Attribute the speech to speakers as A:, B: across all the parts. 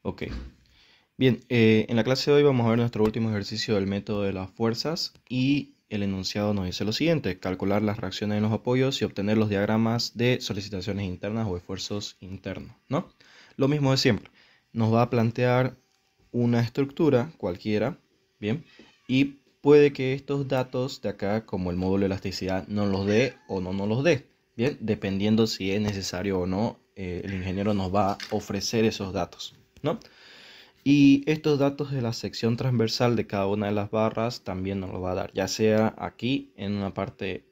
A: Ok, bien, en la clase de hoy vamos a ver nuestro último ejercicio del método de las fuerzas y el enunciado nos dice lo siguiente: calcular las reacciones en los apoyos y obtener los diagramas de solicitaciones internas o esfuerzos internos, ¿no? Lo mismo de siempre, nos va a plantear una estructura cualquiera, ¿bien? Y puede que estos datos de acá, como el módulo de elasticidad, no los dé o no nos los dé, ¿bien? Dependiendo si es necesario o no, el ingeniero nos va a ofrecer esos datos, ¿no? Y estos datos de la sección transversal de cada una de las barras también nos lo va a dar, ya sea aquí en una parte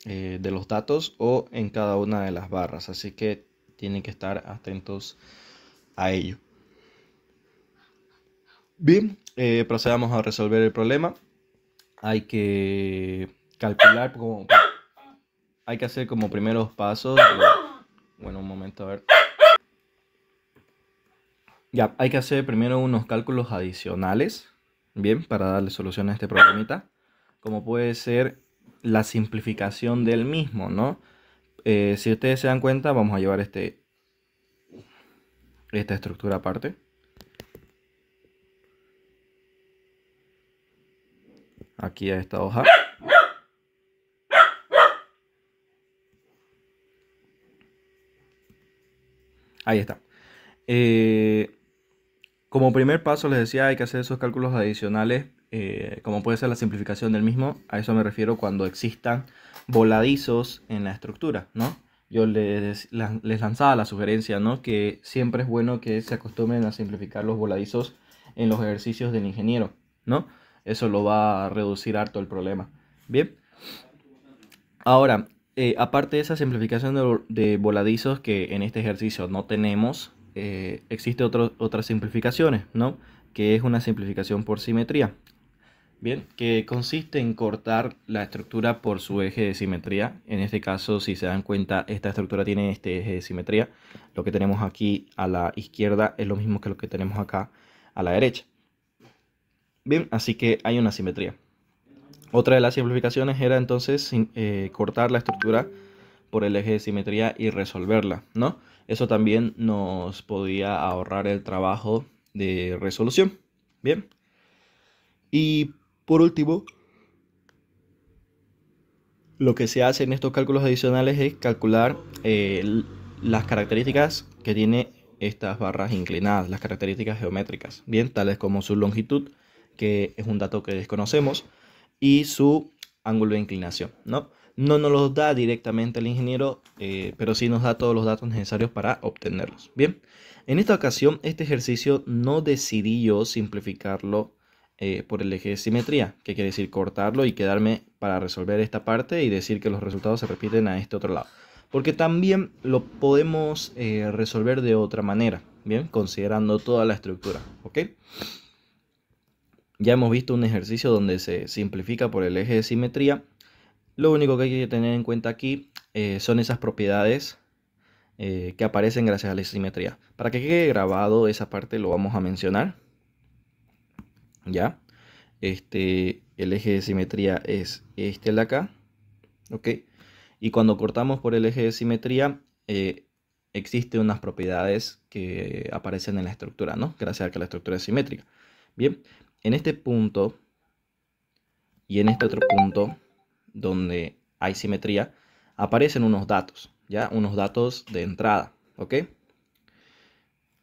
A: de los datos o en cada una de las barras. Así que tienen que estar atentos a ello. Bien, procedamos a resolver el problema. Hay que calcular, hay que hacer como primeros pasos. Bueno, un momento, a ver. Ya, hay que hacer primero unos cálculos adicionales, bien, para darle solución a este problemita, como puede ser la simplificación del mismo, ¿no? Si ustedes se dan cuenta, vamos a llevar esta estructura aparte. Aquí a esta hoja. Ahí está. Como primer paso les decía, hay que hacer esos cálculos adicionales, como puede ser la simplificación del mismo. A eso me refiero cuando existan voladizos en la estructura, ¿no? Yo les lanzaba la sugerencia, ¿no? Que siempre es bueno que se acostumbren a simplificar los voladizos en los ejercicios del ingeniero, ¿no? Eso lo va a reducir harto el problema. Bien. Ahora, aparte de esa simplificación de voladizos que en este ejercicio no tenemos, existe otras simplificaciones, ¿no? Que es una simplificación por simetría. Bien, que consiste en cortar la estructura por su eje de simetría. En este caso, si se dan cuenta, esta estructura tiene este eje de simetría. Lo que tenemos aquí a la izquierda es lo mismo que lo que tenemos acá a la derecha. Bien, así que hay una simetría. Otra de las simplificaciones era entonces cortar la estructura por el eje de simetría y resolverla, ¿no? Eso también nos podía ahorrar el trabajo de resolución. Bien. Y por último, lo que se hace en estos cálculos adicionales es calcular las características que tiene estas barras inclinadas, las características geométricas, bien, tales como su longitud, que es un dato que desconocemos, y su ángulo de inclinación, ¿no? No nos los da directamente el ingeniero, pero sí nos da todos los datos necesarios para obtenerlos. Bien, en esta ocasión, este ejercicio no decidí yo simplificarlo por el eje de simetría, que quiere decir cortarlo y quedarme para resolver esta parte y decir que los resultados se repiten a este otro lado. Porque también lo podemos resolver de otra manera, bien, considerando toda la estructura, ¿ok? Ya hemos visto un ejercicio donde se simplifica por el eje de simetría. Lo único que hay que tener en cuenta aquí son esas propiedades que aparecen gracias a la simetría. Para que quede grabado esa parte lo vamos a mencionar. ¿Ya? El eje de simetría es este de acá. ¿Ok? Y cuando cortamos por el eje de simetría, existen unas propiedades que aparecen en la estructura, ¿no? Gracias a que la estructura es simétrica. Bien, en este punto y en este otro punto donde hay simetría, aparecen unos datos, ¿ya? Unos datos de entrada, ¿ok?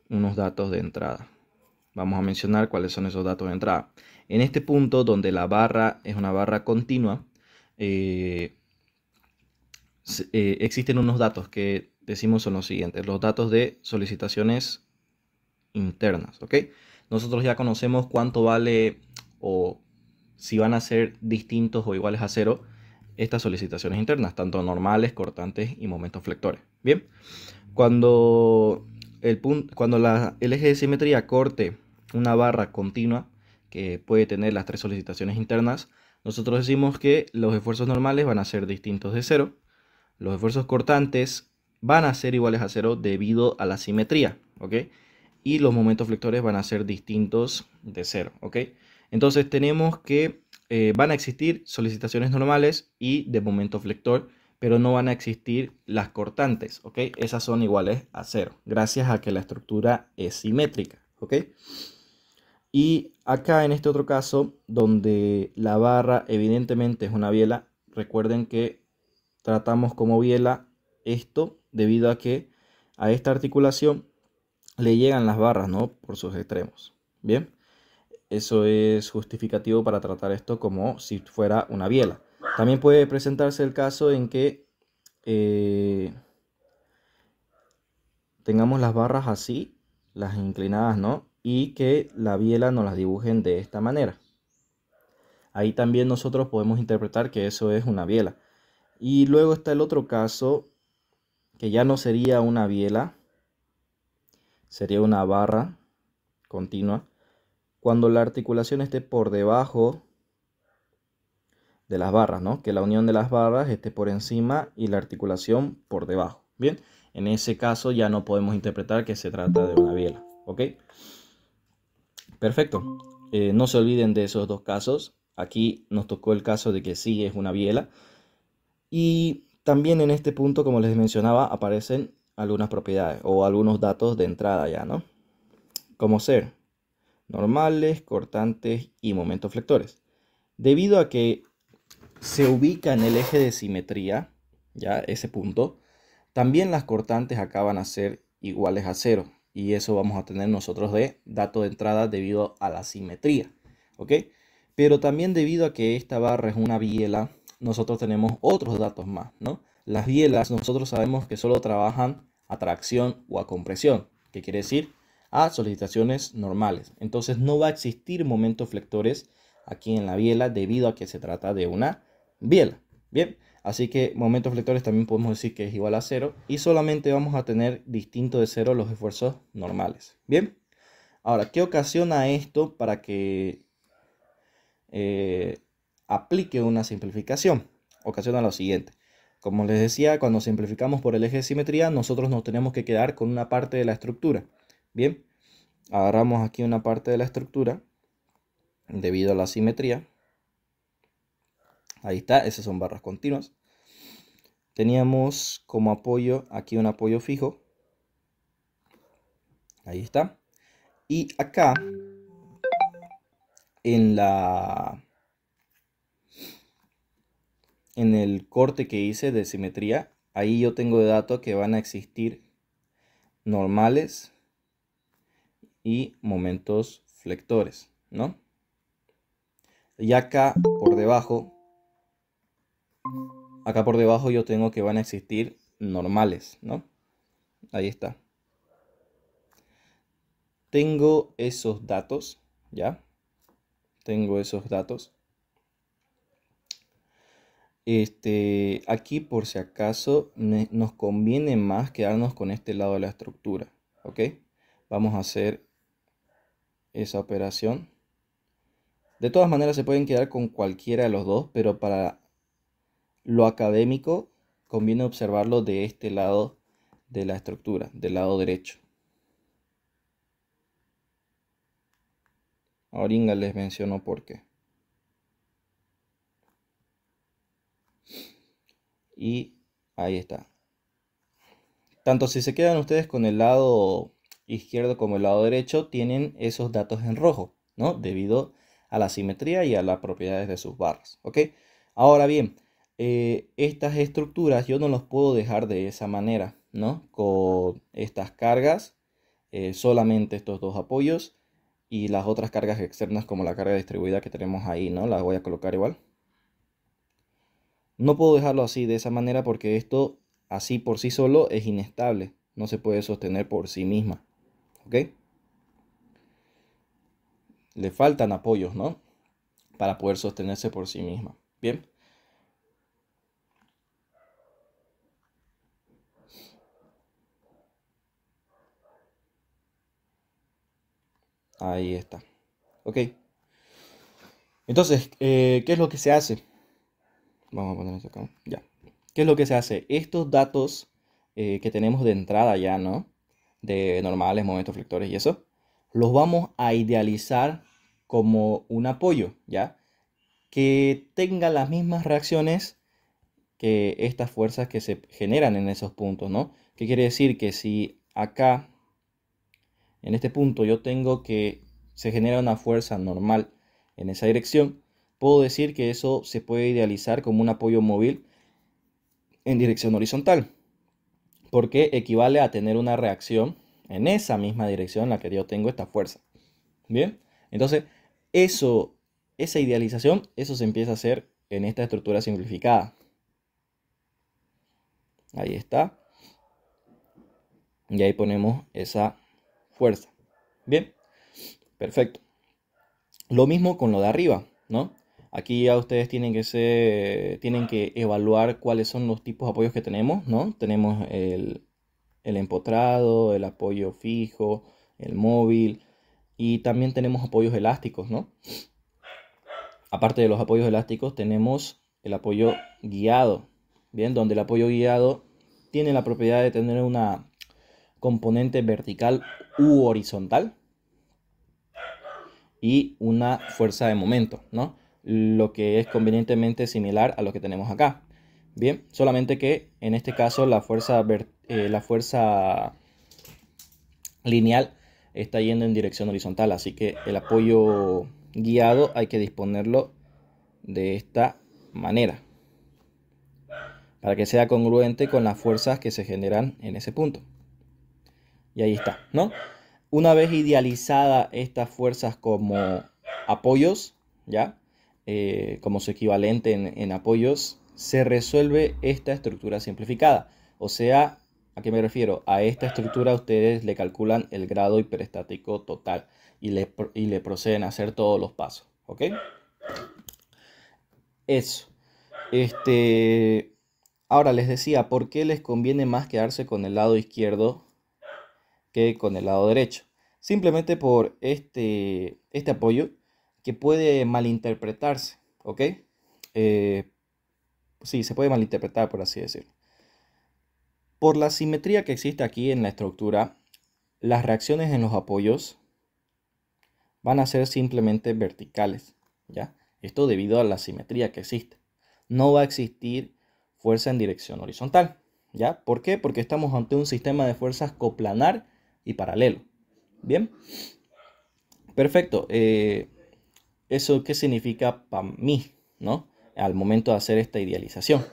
A: Unos datos de entrada. Vamos a mencionar cuáles son esos datos de entrada. En este punto donde la barra es una barra continua, existen unos datos que decimos son los siguientes, los datos de solicitaciones internas, ¿ok? Nosotros ya conocemos cuánto vale o si van a ser distintos o iguales a cero estas solicitaciones internas, tanto normales, cortantes y momentos flectores. Bien, cuando el eje de simetría corte una barra continua que puede tener las tres solicitaciones internas, nosotros decimos que los esfuerzos normales van a ser distintos de cero. Los esfuerzos cortantes van a ser iguales a cero debido a la simetría, ¿ok? Y los momentos flectores van a ser distintos de cero, ¿ok? Entonces tenemos que van a existir solicitaciones normales y de momento flector, pero no van a existir las cortantes, ¿ok? Esas son iguales a cero, gracias a que la estructura es simétrica, ¿ok? Y acá en este otro caso, donde la barra evidentemente es una biela, recuerden que tratamos como biela esto debido a que a esta articulación le llegan las barras, ¿no? Por sus extremos. Bien, eso es justificativo para tratar esto como si fuera una biela. También puede presentarse el caso en que tengamos las barras así, las inclinadas, ¿no? Y que la biela nos las dibujen de esta manera. Ahí también nosotros podemos interpretar que eso es una biela. Y luego está el otro caso, que ya no sería una biela, sería una barra continua, cuando la articulación esté por debajo de las barras, ¿no? Que la unión de las barras esté por encima y la articulación por debajo. Bien, en ese caso ya no podemos interpretar que se trata de una biela, ¿ok? Perfecto. No se olviden de esos dos casos. Aquí nos tocó el caso de que sí es una biela. Y también en este punto, como les mencionaba, aparecen algunas propiedades o algunos datos de entrada ya, ¿no? Como ser normales, cortantes y momentos flectores. Debido a que se ubica en el eje de simetría, ya ese punto, también las cortantes acaban a ser iguales a 0. Y eso vamos a tener nosotros de dato de entrada debido a la simetría, ¿ok? Pero también debido a que esta barra es una biela, nosotros tenemos otros datos más, ¿no? Las bielas nosotros sabemos que solo trabajan a tracción o a compresión, que quiere decir a solicitaciones normales. Entonces no va a existir momentos flectores aquí en la biela debido a que se trata de una biela. Bien, así que momentos flectores también podemos decir que es igual a 0 y solamente vamos a tener distinto de 0 los esfuerzos normales. Bien, ahora, ¿qué ocasiona esto para que aplique una simplificación? Ocasiona lo siguiente. Como les decía, cuando simplificamos por el eje de simetría, nosotros nos tenemos que quedar con una parte de la estructura. Bien, agarramos aquí una parte de la estructura debido a la simetría. Ahí está, esas son barras continuas. Teníamos como apoyo aquí un apoyo fijo. Ahí está. Y acá en el corte que hice de simetría, ahí yo tengo de dato que van a existir normales y momentos flectores, ¿no? Y acá por debajo yo tengo que van a existir normales, ¿no? Ahí está. Tengo esos datos, ¿ya? Tengo esos datos. Aquí por si acaso nos conviene más quedarnos con este lado de la estructura, ¿ok? Vamos a hacer esa operación. De todas maneras se pueden quedar con cualquiera de los dos, pero para lo académico conviene observarlo de este lado de la estructura, del lado derecho. Ahorita les menciono por qué. Y ahí está. Tanto si se quedan ustedes con el lado izquierdo como el lado derecho, tienen esos datos en rojo, ¿no? Debido a la simetría y a las propiedades de sus barras, ¿ok? Ahora bien, estas estructuras yo no los puedo dejar de esa manera, ¿no? Con estas cargas, solamente estos dos apoyos y las otras cargas externas como la carga distribuida que tenemos ahí, ¿no? Las voy a colocar igual. No puedo dejarlo así de esa manera porque esto así por sí solo es inestable. No se puede sostener por sí misma. ¿Ok? Le faltan apoyos, ¿no? Para poder sostenerse por sí misma. Bien. Ahí está. Ok. Entonces, ¿qué es lo que se hace? Vamos a poner esto acá. Ya. ¿Qué es lo que se hace? Estos datos que tenemos de entrada ya, ¿no? De normales, momentos flectores y eso, los vamos a idealizar como un apoyo, ¿ya? Que tenga las mismas reacciones que estas fuerzas que se generan en esos puntos, ¿no? ¿Qué quiere decir? Que si acá en este punto yo tengo que se genera una fuerza normal en esa dirección, puedo decir que eso se puede idealizar como un apoyo móvil en dirección horizontal, porque equivale a tener una reacción en esa misma dirección en la que yo tengo esta fuerza. Bien, entonces esa idealización, eso se empieza a hacer en esta estructura simplificada. Ahí está. Y ahí ponemos esa fuerza. Bien, perfecto. Lo mismo con lo de arriba, ¿no? Aquí ya ustedes tienen que evaluar cuáles son los tipos de apoyos que tenemos, ¿no? Tenemos el empotrado, el apoyo fijo, el móvil y también tenemos apoyos elásticos, ¿no? Aparte de los apoyos elásticos tenemos el apoyo guiado, bien, donde el apoyo guiado tiene la propiedad de tener una componente vertical u horizontal y una fuerza de momento, ¿no? Lo que es convenientemente similar a lo que tenemos acá. Bien, solamente que en este caso la fuerza lineal está yendo en dirección horizontal, así que el apoyo guiado hay que disponerlo de esta manera para que sea congruente con las fuerzas que se generan en ese punto. Y ahí está, ¿no? Una vez idealizada estas fuerzas como apoyos, ¿ya? Como su equivalente en apoyos, se resuelve esta estructura simplificada. O sea, ¿a qué me refiero? A esta estructura ustedes le calculan el grado hiperestático total y le proceden a hacer todos los pasos, ¿ok? Eso. Ahora les decía, ¿por qué les conviene más quedarse con el lado izquierdo que con el lado derecho? Simplemente por este apoyo que puede malinterpretarse, ¿ok? Sí, se puede malinterpretar, por así decirlo. Por la simetría que existe aquí en la estructura, las reacciones en los apoyos van a ser simplemente verticales, ¿ya? Esto debido a la simetría que existe. No va a existir fuerza en dirección horizontal, ¿ya? ¿Por qué? Porque estamos ante un sistema de fuerzas coplanar y paralelo. Bien, perfecto. ¿Eso qué significa para mí, ¿no? Al momento de hacer esta idealización.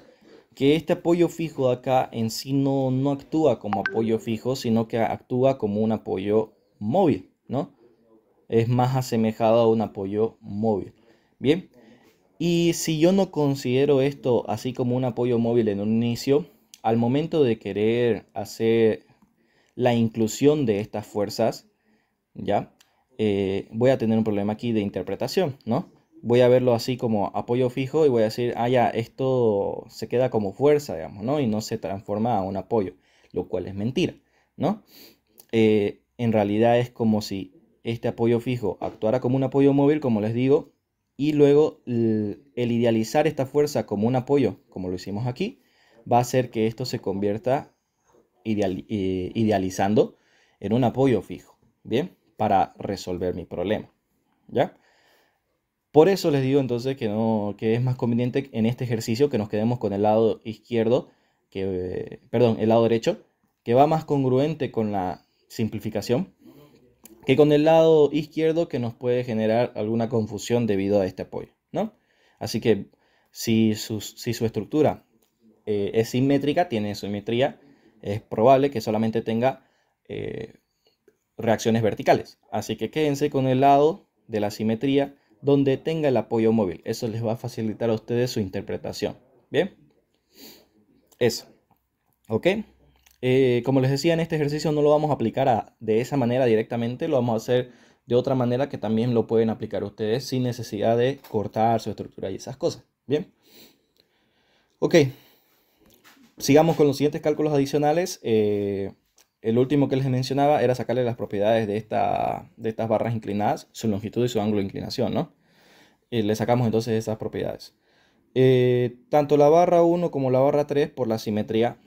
A: Que este apoyo fijo de acá en sí no actúa como apoyo fijo, sino que actúa como un apoyo móvil, ¿no? Es más asemejado a un apoyo móvil. Bien, y si yo no considero esto así como un apoyo móvil en un inicio, al momento de querer hacer la inclusión de estas fuerzas, ¿ya? Voy a tener un problema aquí de interpretación, ¿no? Voy a verlo así como apoyo fijo y voy a decir, ah, ya, esto se queda como fuerza, digamos, ¿no? Y no se transforma a un apoyo, lo cual es mentira, ¿no? En realidad es como si este apoyo fijo actuara como un apoyo móvil, como les digo, y luego el idealizar esta fuerza como un apoyo, como lo hicimos aquí, va a hacer que esto se convierta idealizando en un apoyo fijo, ¿bien? Para resolver mi problema, ¿ya? Por eso les digo entonces que es más conveniente en este ejercicio que nos quedemos con el lado izquierdo, perdón, el lado derecho, que va más congruente con la simplificación, que con el lado izquierdo que nos puede generar alguna confusión debido a este apoyo, ¿no? Así que si su estructura es simétrica, tiene simetría, es probable que solamente tenga reacciones verticales. Así que quédense con el lado de la simetría donde tenga el apoyo móvil. Eso les va a facilitar a ustedes su interpretación. Bien, eso. ¿Ok? Como les decía, en este ejercicio no lo vamos a aplicar de esa manera directamente, lo vamos a hacer de otra manera que también lo pueden aplicar ustedes sin necesidad de cortar su estructura y esas cosas. Bien. Ok, sigamos con los siguientes cálculos adicionales. El último que les mencionaba era sacarle las propiedades de estas barras inclinadas, su longitud y su ángulo de inclinación, ¿no? Le sacamos entonces esas propiedades. Tanto la barra 1 como la barra 3 por la simetría,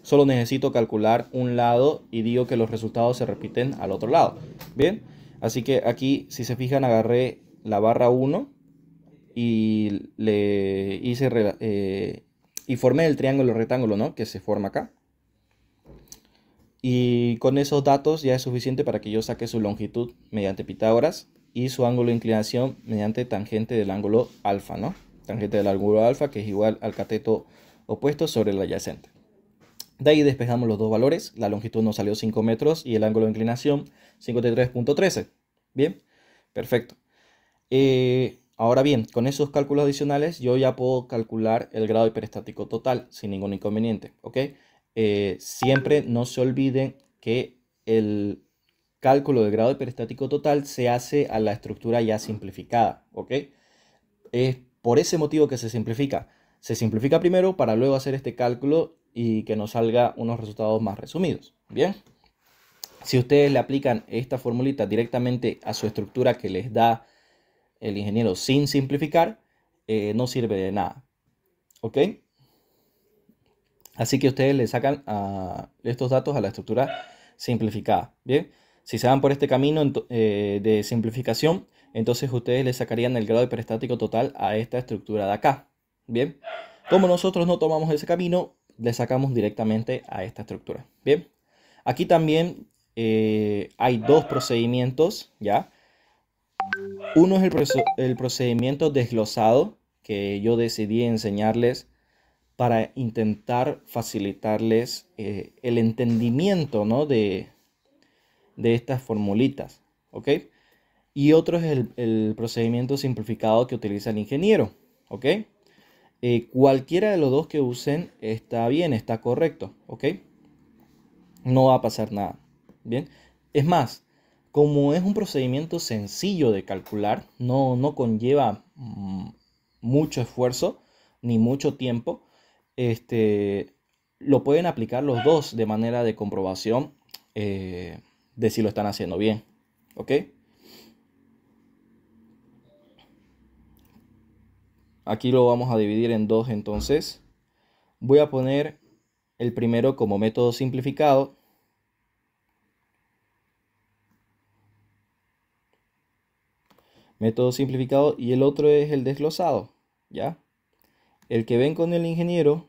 A: solo necesito calcular un lado y digo que los resultados se repiten al otro lado. Bien, así que aquí, si se fijan, agarré la barra 1 y le hice y formé el triángulo rectángulo, ¿no? Que se forma acá. Y con esos datos ya es suficiente para que yo saque su longitud mediante Pitágoras y su ángulo de inclinación mediante tangente del ángulo alfa, ¿no? Tangente del ángulo alfa, que es igual al cateto opuesto sobre el adyacente. De ahí despejamos los dos valores. La longitud nos salió 5 metros y el ángulo de inclinación 53.13. Bien, perfecto. Ahora bien, con esos cálculos adicionales yo ya puedo calcular el grado hiperestático total sin ningún inconveniente, ¿ok? Siempre no se olviden que el cálculo del grado hiperestático total se hace a la estructura ya simplificada, ¿ok? Es por ese motivo que se simplifica. Se simplifica primero para luego hacer este cálculo y que nos salga unos resultados más resumidos. Bien, si ustedes le aplican esta formulita directamente a su estructura que les da el ingeniero sin simplificar, no sirve de nada. ¿Ok? Así que ustedes le sacan estos datos a la estructura simplificada. Bien, si se van por este camino de simplificación, entonces ustedes le sacarían el grado hiperestático total a esta estructura de acá. Bien, como nosotros no tomamos ese camino, le sacamos directamente a esta estructura. Bien, aquí también hay dos procedimientos, ¿ya? Uno es el procedimiento desglosado que yo decidí enseñarles para intentar facilitarles el entendimiento, ¿no? de estas formulitas, ¿ok? Y otro es el procedimiento simplificado que utiliza el ingeniero, ¿ok? Cualquiera de los dos que usen está bien, está correcto, ¿ok? No va a pasar nada, ¿bien? Es más, como es un procedimiento sencillo de calcular, no conlleva mucho esfuerzo ni mucho tiempo, lo pueden aplicar los dos de manera de comprobación de si lo están haciendo bien, ¿ok? Aquí lo vamos a dividir en dos entonces. Voy a poner el primero como método simplificado. Método simplificado y el otro es el desglosado, ¿ya? El que ven con el ingeniero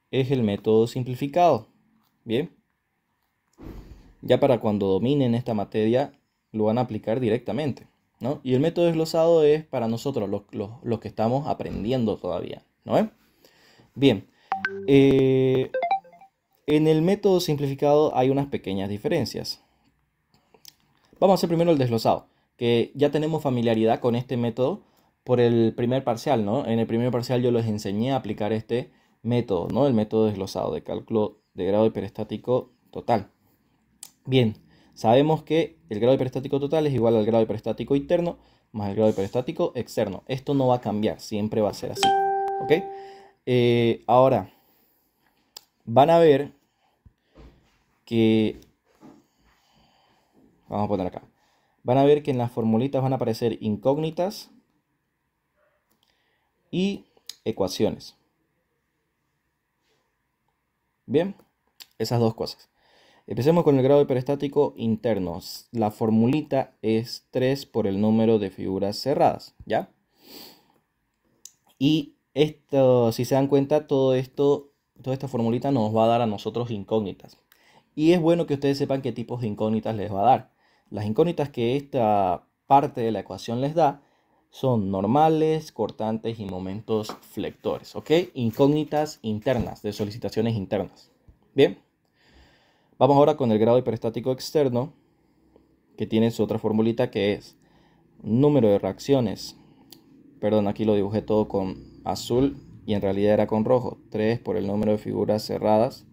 A: es el método simplificado, ¿bien? Ya para cuando dominen esta materia lo van a aplicar directamente, ¿no? Y el método desglosado es para nosotros, los que estamos aprendiendo todavía, ¿no? Bien, en el método simplificado hay unas pequeñas diferencias. Vamos a hacer primero el desglosado, que ya tenemos familiaridad con este método por el primer parcial, ¿no? En el primer parcial yo les enseñé a aplicar este método, ¿no? El método desglosado de cálculo de grado hiperestático total. Bien, sabemos que el grado hiperestático total es igual al grado hiperestático interno más el grado hiperestático externo. Esto no va a cambiar, siempre va a ser así, ¿ok? Ahora, van a ver que vamos a poner acá. Van a ver que en las formulitas van a aparecer incógnitas y ecuaciones. Bien, esas dos cosas. Empecemos con el grado hiperestático interno. La formulita es 3 por el número de figuras cerradas, ¿ya? Y esto, si se dan cuenta, toda esta formulita nos va a dar a nosotros incógnitas. Y es bueno que ustedes sepan qué tipos de incógnitas les va a dar. Las incógnitas que esta parte de la ecuación les da son normales, cortantes y momentos flectores, ¿ok? Incógnitas internas, de solicitaciones internas. Bien, vamos ahora con el grado hiperestático externo, que tiene su otra formulita que es número de reacciones. Perdón, aquí lo dibujé todo con azul y en realidad era con rojo. 3 por el número de figuras cerradas.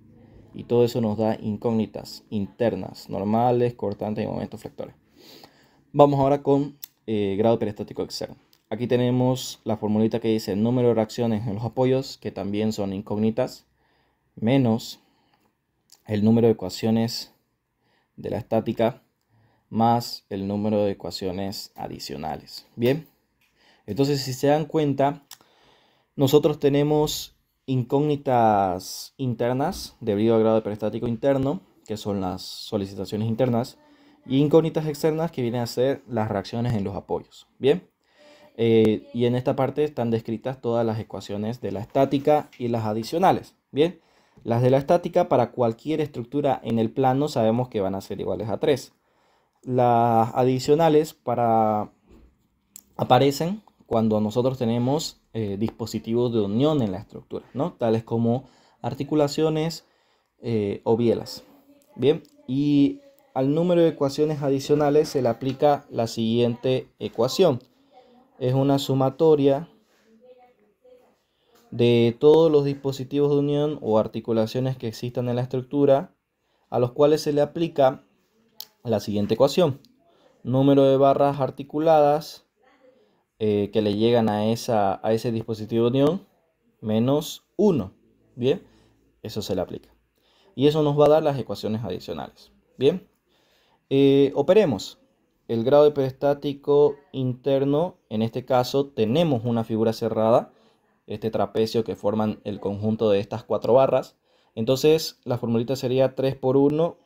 A: Y todo eso nos da incógnitas internas, normales, cortantes y momentos flectores. Vamos ahora con grado hiperestático externo. Aquí tenemos la formulita que dice número de reacciones en los apoyos, que también son incógnitas, menos el número de ecuaciones de la estática, más el número de ecuaciones adicionales. Bien, entonces si se dan cuenta, nosotros tenemos incógnitas internas debido al grado hiperestático interno, que son las solicitaciones internas, y incógnitas externas que vienen a ser las reacciones en los apoyos. Bien, y en esta parte están descritas todas las ecuaciones de la estática y las adicionales. Bien, Las de la estática para cualquier estructura en el plano sabemos que van a ser iguales a 3. Las adicionales aparecen cuando nosotros tenemos dispositivos de unión en la estructura, ¿no? Tales como articulaciones o bielas. Bien, y al número de ecuaciones adicionales se le aplica la siguiente ecuación. Es una sumatoria de todos los dispositivos de unión o articulaciones que existan en la estructura, a los cuales se le aplica la siguiente ecuación. Número de barras articuladas que le llegan a ese dispositivo de unión menos 1. Bien, eso se le aplica. Y eso nos va a dar las ecuaciones adicionales. Bien, operemos. El grado hiperestático interno, en este caso tenemos una figura cerrada, este trapecio que forman el conjunto de estas 4 barras. Entonces la formulita sería 3 por 1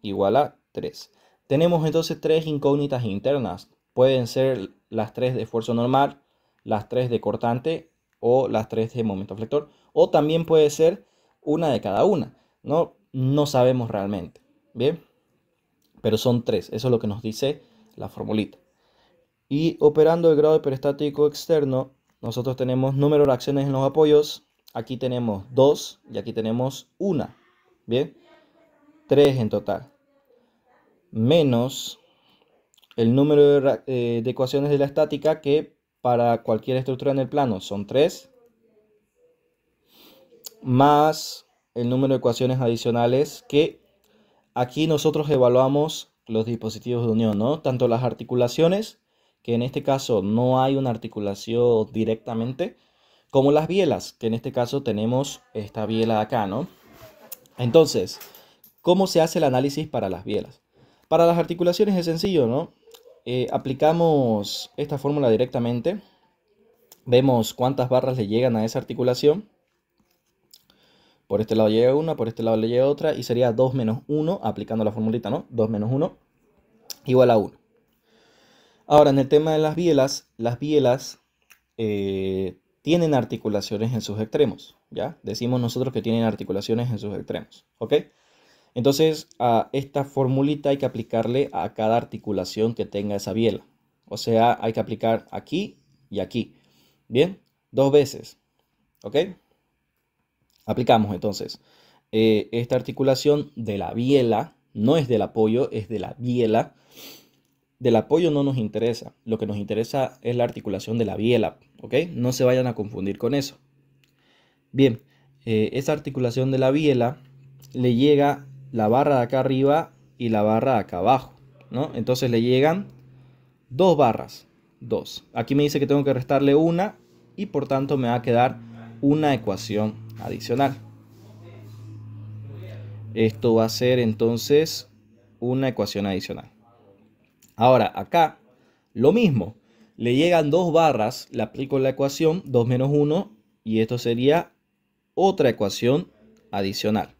A: igual a 3. Tenemos entonces 3 incógnitas internas. Pueden ser las 3 de esfuerzo normal, las 3 de cortante o las 3 de momento flector. O también puede ser una de cada una. No sabemos realmente. Bien, pero son 3. Eso es lo que nos dice la formulita. Y operando el grado hiperestático externo, nosotros tenemos número de reacciones en los apoyos. Aquí tenemos 2 y aquí tenemos 1. Bien, 3 en total. Menos el número de ecuaciones de la estática, que para cualquier estructura en el plano son 3. Más el número de ecuaciones adicionales, que aquí nosotros evaluamos los dispositivos de unión, ¿no? Tanto las articulaciones, que en este caso no hay una articulación directamente, como las bielas, que en este caso tenemos esta biela acá, ¿no? Entonces, ¿cómo se hace el análisis para las bielas? Para las articulaciones es sencillo, ¿no? Aplicamos esta fórmula directamente, vemos cuántas barras le llegan a esa articulación. Por este lado llega una, por este lado le llega otra, y sería 2 menos 1, aplicando la formulita, ¿no? 2 menos 1 igual a 1. Ahora, en el tema de las bielas tienen articulaciones en sus extremos, ¿ya? Decimos nosotros que tienen articulaciones en sus extremos, ¿ok? Entonces, a esta formulita hay que aplicarle a cada articulación que tenga esa biela. O sea, hay que aplicar aquí y aquí. Bien, 2 veces, ¿ok? Aplicamos entonces esta articulación de la biela, no es del apoyo, es de la biela. Del apoyo no nos interesa, lo que nos interesa es la articulación de la biela, ¿ok? No se vayan a confundir con eso. Bien, esa articulación de la biela le llega la barra de acá arriba y la barra de acá abajo, ¿no? Entonces le llegan 2 barras, 2. Aquí me dice que tengo que restarle una y por tanto me va a quedar una ecuación adicional. Esto va a ser entonces una ecuación adicional. Ahora, acá, lo mismo. Le llegan 2 barras, le aplico la ecuación 2 menos 1 y esto sería otra ecuación adicional.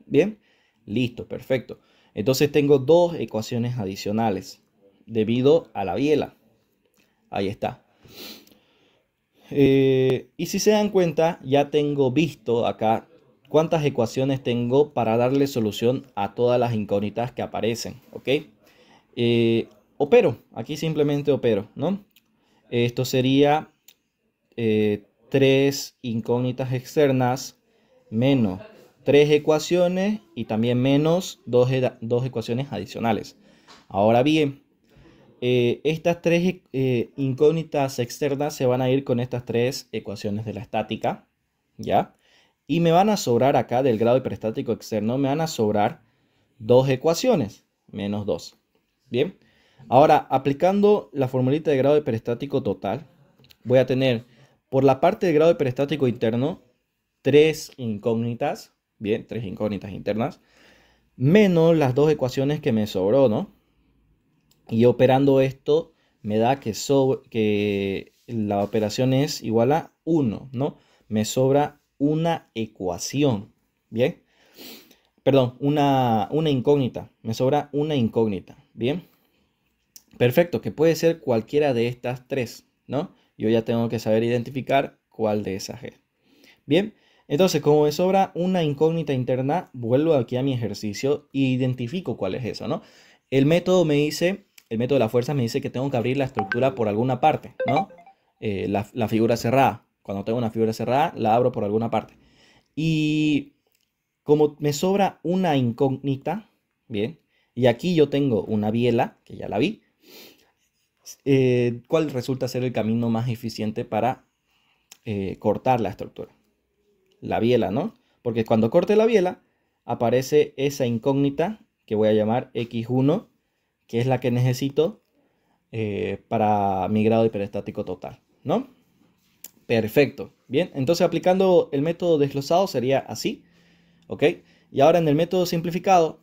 A: Bien, listo, perfecto. Entonces tengo 2 ecuaciones adicionales debido a la biela. Ahí está. Y si se dan cuenta, ya tengo visto acá cuántas ecuaciones tengo para darle solución a todas las incógnitas que aparecen, ¿ok? Opero, aquí simplemente opero, ¿no? Esto sería 3 incógnitas externas menos 3 ecuaciones y también menos 2 ecuaciones adicionales. Ahora bien, estas 3 incógnitas externas se van a ir con estas 3 ecuaciones de la estática, ¿ya? Y me van a sobrar acá del grado hiperestático externo, me van a sobrar 2 ecuaciones, menos 2. Bien, ahora aplicando la formulita de grado hiperestático total, voy a tener por la parte de grado hiperestático interno 3 incógnitas, bien, 3 incógnitas internas, menos las 2 ecuaciones que me sobró, ¿no? Y operando esto me da que la operación es igual a 1, ¿no? Me sobra una ecuación, ¿bien? Perdón, una incógnita. Me sobra una incógnita, ¿bien? Perfecto, que puede ser cualquiera de estas 3, ¿no? Yo ya tengo que saber identificar cuál de esas es. Bien, Entonces, como me sobra una incógnita interna, vuelvo aquí a mi ejercicio e identifico cuál es eso, ¿no? El método me dice, el método de la fuerza me dice que tengo que abrir la estructura por alguna parte, ¿no? La figura cerrada. Cuando tengo una figura cerrada, la abro por alguna parte. Y como me sobra una incógnita, bien, y aquí yo tengo una biela, que ya la vi, ¿cuál resulta ser el camino más eficiente para cortar la estructura? La biela, ¿no? Porque cuando corte la biela, aparece esa incógnita que voy a llamar X1, que es la que necesito para mi grado hiperestático total, ¿no? Perfecto. Bien, entonces aplicando el método desglosado sería así, ¿ok? Y ahora en el método simplificado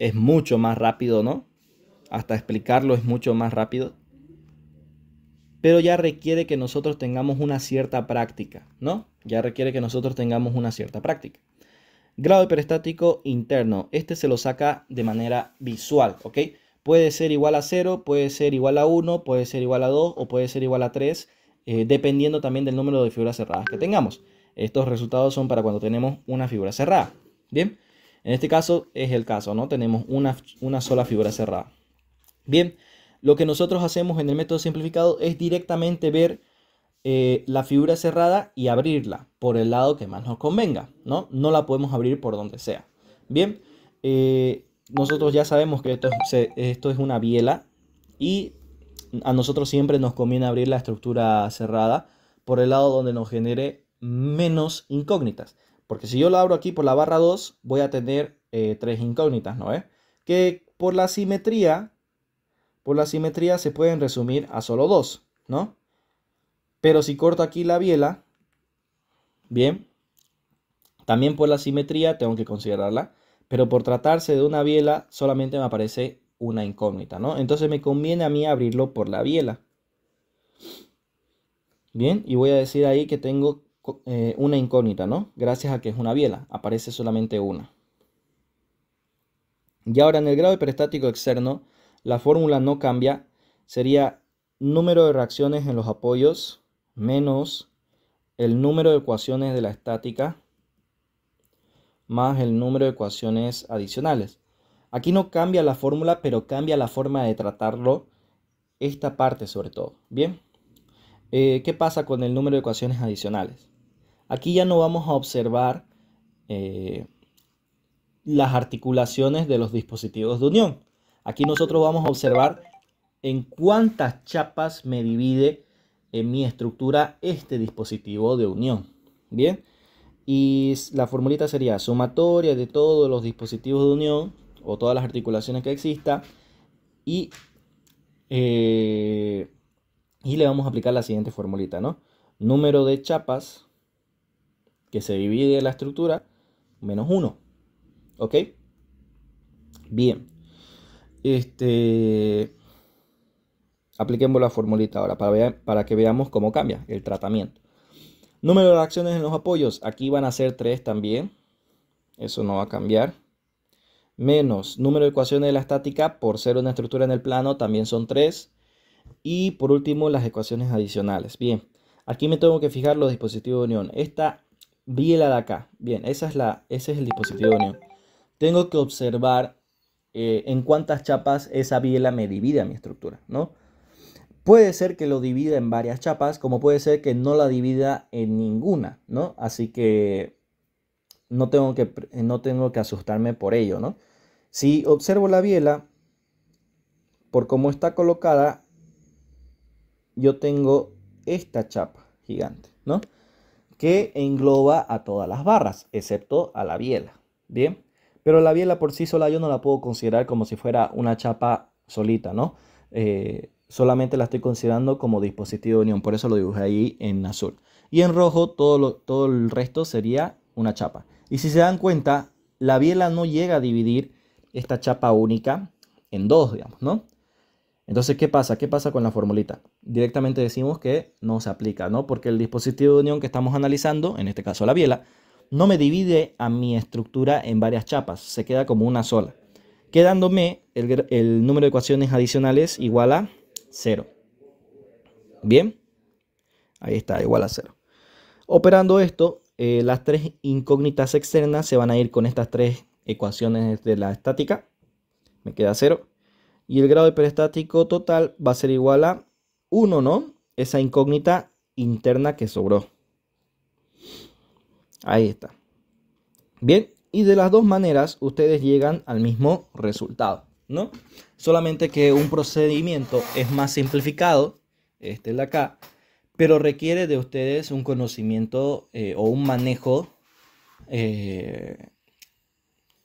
A: es mucho más rápido, ¿no? Hasta explicarlo es mucho más rápido. Pero ya requiere que nosotros tengamos una cierta práctica, ¿no? Ya requiere que nosotros tengamos una cierta práctica. Grado hiperestático interno. Este se lo saca de manera visual, ¿ok? Puede ser igual a 0, puede ser igual a 1, puede ser igual a 2 o puede ser igual a 3, dependiendo también del número de figuras cerradas que tengamos. Estos resultados son para cuando tenemos una figura cerrada. Bien, en este caso es el caso, ¿no? Tenemos una sola figura cerrada. Bien, lo que nosotros hacemos en el método simplificado es directamente ver la figura cerrada y abrirla por el lado que más nos convenga, ¿no? No la podemos abrir por donde sea. Bien, nosotros ya sabemos que esto es una biela y a nosotros siempre nos conviene abrir la estructura cerrada por el lado donde nos genere menos incógnitas. Porque si yo la abro aquí por la barra 2, voy a tener 3 incógnitas, ¿no? Que por la simetría se pueden resumir a solo 2, ¿no? Pero si corto aquí la biela, bien, también por la simetría tengo que considerarla, pero por tratarse de una biela solamente me aparece una incógnita, ¿no? Entonces me conviene a mí abrirlo por la biela. Bien, y voy a decir ahí que tengo una incógnita, ¿no? Gracias a que es una biela, aparece solamente una. Y ahora en el grado hiperestático externo, la fórmula no cambia, sería número de reacciones en los apoyos menos el número de ecuaciones de la estática más el número de ecuaciones adicionales. Aquí no cambia la fórmula, pero cambia la forma de tratarlo, esta parte sobre todo. Bien, ¿qué pasa con el número de ecuaciones adicionales? Aquí ya no vamos a observar las articulaciones de los dispositivos de unión. Aquí nosotros vamos a observar en cuántas chapas me divide en mi estructura este dispositivo de unión. Bien, y la formulita sería sumatoria de todos los dispositivos de unión o todas las articulaciones que exista y le vamos a aplicar la siguiente formulita, ¿no? Número de chapas que se divide la estructura menos 1. ¿Ok? Bien. Apliquemos la formulita ahora para que veamos cómo cambia el tratamiento. Número de reacciones en los apoyos. Aquí van a ser 3 también. Eso no va a cambiar. Menos número de ecuaciones de la estática por ser una estructura en el plano también son 3. Y por último las ecuaciones adicionales. Bien, aquí me tengo que fijar los dispositivos de unión. Esta biela de acá. Bien, ese es el dispositivo de unión. Tengo que observar en cuántas chapas esa biela me divide a mi estructura, ¿no? Puede ser que lo divida en varias chapas, como puede ser que no la divida en ninguna, ¿no? Así que no tengo que asustarme por ello, ¿no? Si observo la biela, por cómo está colocada, yo tengo esta chapa gigante, ¿no? Que engloba a todas las barras, excepto a la biela, ¿bien? Pero la biela por sí sola yo no la puedo considerar como si fuera una chapa solita, ¿no? Solamente la estoy considerando como dispositivo de unión, por eso lo dibujé ahí en azul. Y en rojo todo el resto sería una chapa. Y si se dan cuenta, la biela no llega a dividir esta chapa única en dos, digamos, ¿no? Entonces, ¿qué pasa? ¿Qué pasa con la formulita? Directamente decimos que no se aplica, ¿no? Porque el dispositivo de unión que estamos analizando, en este caso la biela, no me divide a mi estructura en varias chapas, se queda como una sola, quedándome el número de ecuaciones adicionales igual a 0. Bien, ahí está, igual a 0. Operando esto, las tres incógnitas externas se van a ir con estas tres ecuaciones de la estática. Me queda 0. Y el grado hiperestático total va a ser igual a 1, ¿no? Esa incógnita interna que sobró. Ahí está. Bien, y de las dos maneras ustedes llegan al mismo resultado, ¿no? Solamente que un procedimiento es más simplificado, este de acá, pero requiere de ustedes un conocimiento o un manejo de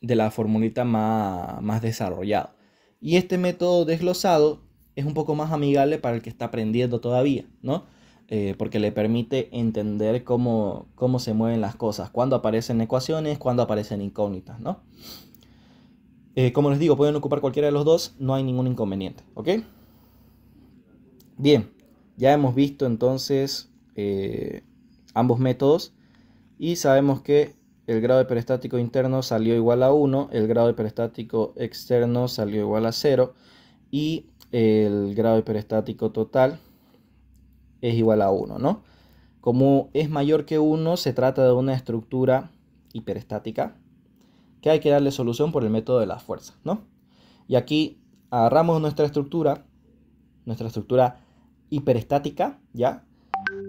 A: la formulita más desarrollado. Y este método desglosado es un poco más amigable para el que está aprendiendo todavía, ¿no? Porque le permite entender cómo se mueven las cosas, cuándo aparecen ecuaciones, cuándo aparecen incógnitas, ¿no? Como les digo, pueden ocupar cualquiera de los dos, no hay ningún inconveniente, ¿ok? Bien, ya hemos visto entonces ambos métodos y sabemos que el grado hiperestático interno salió igual a 1, el grado hiperestático externo salió igual a 0 y el grado hiperestático total es igual a 1, ¿no? Como es mayor que 1, se trata de una estructura hiperestática que hay que darle solución por el método de las fuerzas, ¿no? Y aquí agarramos nuestra estructura hiperestática, ¿ya?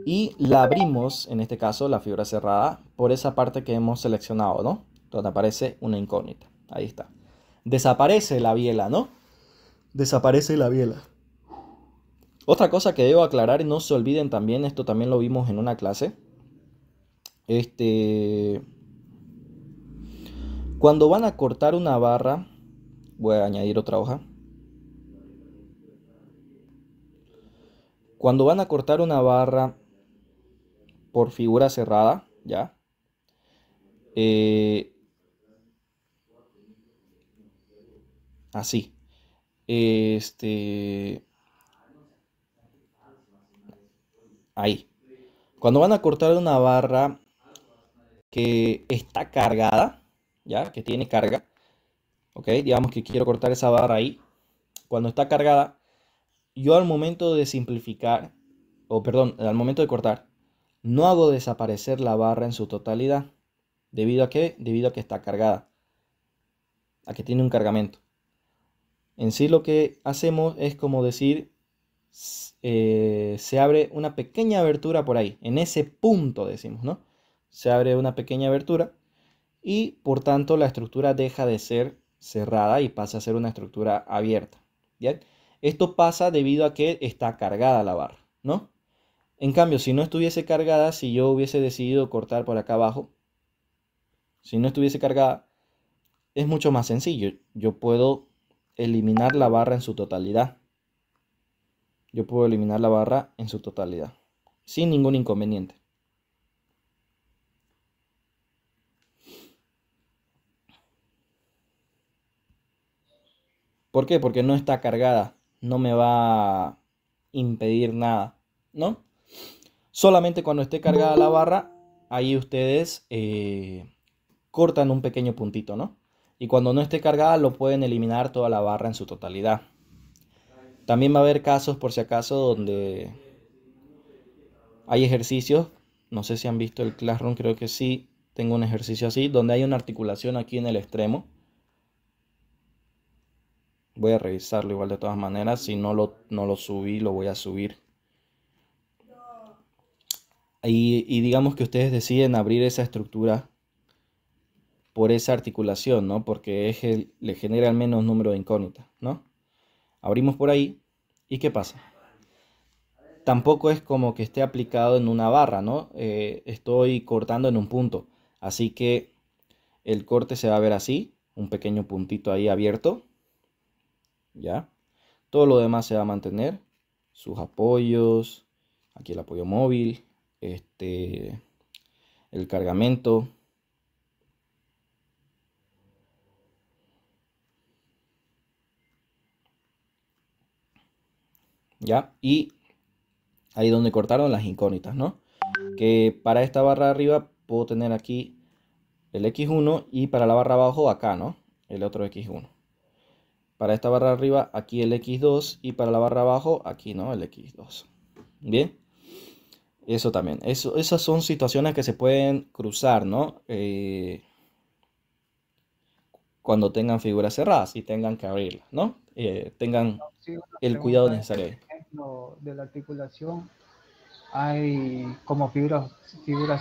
A: Y la abrimos, en este caso la figura cerrada, por esa parte que hemos seleccionado, ¿no? Donde aparece una incógnita. Ahí está. Desaparece la biela, ¿no? Desaparece la biela. Otra cosa que debo aclarar, y no se olviden también, esto también lo vimos en una clase. Cuando van a cortar una barra, voy a añadir otra hoja. Cuando van a cortar una barra por figura cerrada, ¿ya? Así. Ahí. Cuando van a cortar una barra que está cargada, ¿ya? Que tiene carga, ¿ok? Digamos que quiero cortar esa barra ahí. Cuando está cargada, yo al momento de simplificar, al momento de cortar, no hago desaparecer la barra en su totalidad. ¿Debido a qué? Debido a que está cargada, a que tiene un cargamento. En sí lo que hacemos es como decir, se abre una pequeña abertura por ahí, en ese punto decimos, ¿no? Se abre una pequeña abertura y por tanto la estructura deja de ser cerrada y pasa a ser una estructura abierta. ¿Bien? Esto pasa debido a que está cargada la barra, ¿no? En cambio, si no estuviese cargada, si yo hubiese decidido cortar por acá abajo, si no estuviese cargada, es mucho más sencillo. Yo puedo eliminar la barra en su totalidad. Yo puedo eliminar la barra en su totalidad, sin ningún inconveniente. ¿Por qué? Porque no está cargada, no me va a impedir nada, ¿no? Solamente cuando esté cargada la barra, ahí ustedes cortan un pequeño puntito, ¿no? Y cuando no esté cargada, lo pueden eliminar toda la barra en su totalidad. También va a haber casos, por si acaso, donde hay ejercicios. No sé si han visto el Classroom, creo que sí. Tengo un ejercicio así, donde hay una articulación aquí en el extremo. Voy a revisarlo igual de todas maneras. Si no lo subí, lo voy a subir. Y digamos que ustedes deciden abrir esa estructura por esa articulación, ¿no? Porque le genera el menos número de incógnitas, ¿no? Abrimos por ahí. ¿Y qué pasa? Tampoco es como que esté aplicado en una barra, ¿no? Estoy cortando en un punto. Así que el corte se va a ver así. Un pequeño puntito ahí abierto. ¿Ya? Todo lo demás se va a mantener. Sus apoyos. Aquí el apoyo móvil. El cargamento. ¿Ya? Y ahí donde cortaron las incógnitas, ¿no? Que para esta barra de arriba puedo tener aquí el X1 y para la barra abajo acá, ¿no? El otro X1. Para esta barra de arriba aquí el X2 y para la barra abajo aquí, ¿no? El X2. Bien. Eso también. Esas son situaciones que se pueden cruzar, ¿no? Cuando tengan figuras cerradas y tengan que abrirlas, ¿no? Tengan
B: Sí, una
A: el cuidado
B: pregunta, en
A: necesario ahí.
B: el ejemplo de la articulación hay como figuras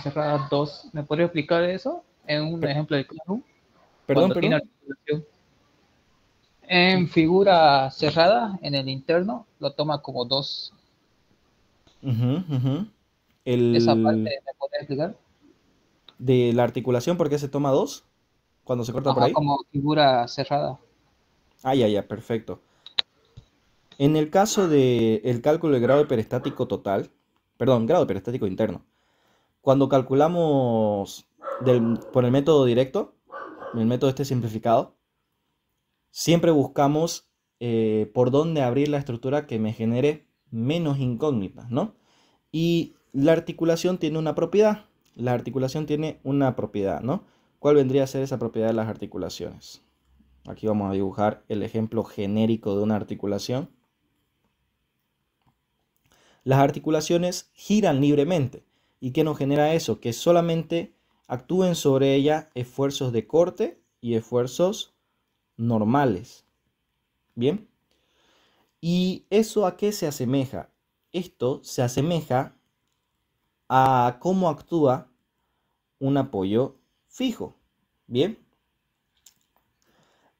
B: cerradas dos. ¿Me podría explicar eso en un
A: Per-
B: ejemplo de Classroom?
A: perdón,
B: Cuando tiene
A: perdón.
B: articulación. En figura cerrada, en el interno, lo toma como dos.
A: Ujú, ujú.
B: Esa parte,
A: El
B: ¿me podría explicar?
A: de la articulación, ¿por qué se toma dos? Cuando se corta por
B: Ajá,
A: ahí.
B: como figura cerrada.
A: Ah, ya, ya, perfecto. En el caso del cálculo del grado peristático total, perdón, grado peristático interno, cuando calculamos por el método directo, el método este simplificado, siempre buscamos por dónde abrir la estructura que me genere menos incógnitas, ¿no? Y la articulación tiene una propiedad. La articulación tiene una propiedad, ¿no? ¿Cuál vendría a ser esa propiedad de las articulaciones? Aquí vamos a dibujar el ejemplo genérico de una articulación. Las articulaciones giran libremente. ¿Y qué nos genera eso? Que solamente actúen sobre ella esfuerzos de corte y esfuerzos normales. Bien. ¿Y eso a qué se asemeja? Esto se asemeja a cómo actúa un apoyo fijo. Bien.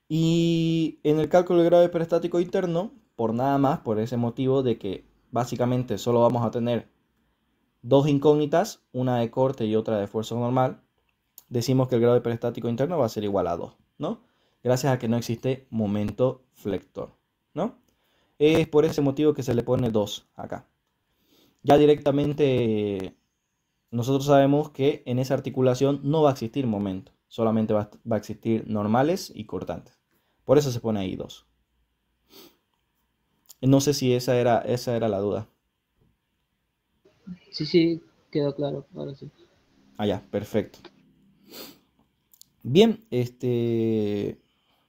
A: Y en el cálculo del grado hiperestático interno, por nada más, por ese motivo de que básicamente solo vamos a tener dos incógnitas, una de corte y otra de esfuerzo normal, decimos que el grado hiperestático interno va a ser igual a 2, ¿no? Gracias a que no existe momento flector, ¿no? Es por ese motivo que se le pone 2 acá. Ya directamente nosotros sabemos que en esa articulación no va a existir momento, solamente va a existir normales y cortantes. Por eso se pone ahí 2. No sé si esa era la duda.
B: Sí, sí, quedó claro, ahora sí.
A: Ah, ya, perfecto. Bien,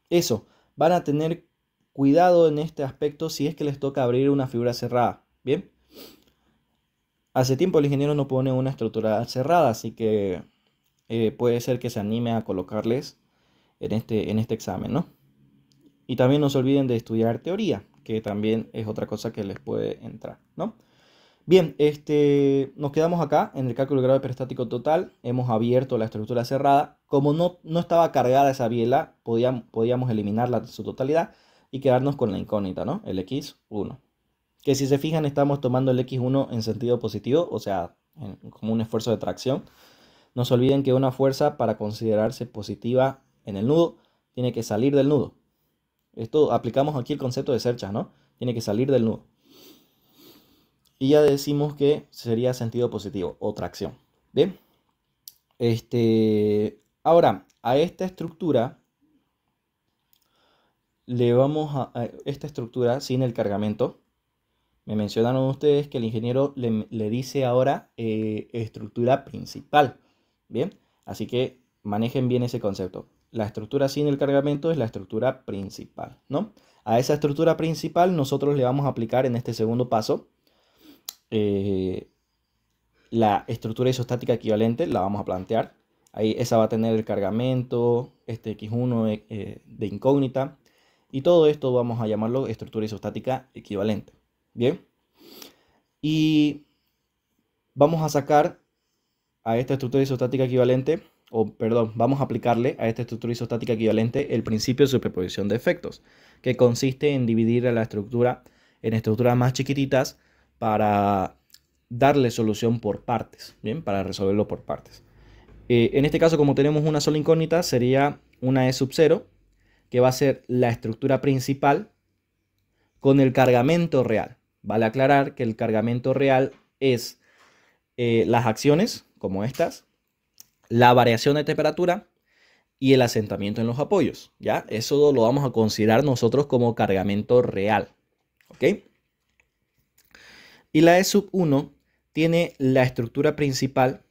A: eso, van a tener cuidado en este aspecto si es que les toca abrir una figura cerrada. Bien, hace tiempo el ingeniero no pone una estructura cerrada, así que puede ser que se anime a colocarles en este examen, ¿no? Y también no se olviden de estudiar teoría, que también es otra cosa que les puede entrar, ¿no? Bien, nos quedamos acá en el cálculo del grado hiperestático total. Hemos abierto la estructura cerrada. Como no estaba cargada esa biela, podíamos eliminarla en su totalidad y quedarnos con la incógnita, ¿no? El x1. Que si se fijan, estamos tomando el x1 en sentido positivo, o sea, como un esfuerzo de tracción. No se olviden que una fuerza para considerarse positiva en el nudo tiene que salir del nudo. Esto aplicamos aquí el concepto de cerchas, ¿no? Tiene que salir del nudo. Y ya decimos que sería sentido positivo o tracción. Bien, ahora a esta estructura le vamos a esta estructura sin el cargamento. Me mencionaron ustedes que el ingeniero le dice ahora estructura principal. Bien, así que manejen bien ese concepto. La estructura sin el cargamento es la estructura principal, ¿no? A esa estructura principal nosotros le vamos a aplicar en este segundo paso eh, la estructura isostática equivalente, la vamos a plantear. Ahí esa va a tener el cargamento, este X1 de incógnita. Y todo esto vamos a llamarlo estructura isostática equivalente. Bien. Y vamos a sacar a esta estructura isostática equivalente, o perdón, vamos a aplicarle a esta estructura isostática equivalente el principio de superposición de efectos, que consiste en dividir a la estructura en estructuras más chiquititas para darle solución por partes, ¿bien? Para resolverlo por partes. En este caso, como tenemos una sola incógnita, sería una E sub 0, que va a ser la estructura principal con el cargamento real. Vale aclarar que el cargamento real es las acciones, como estas, la variación de temperatura y el asentamiento en los apoyos, ¿ya? Eso lo vamos a considerar nosotros como cargamento real, ¿ok? Y la E sub 1 tiene la estructura principal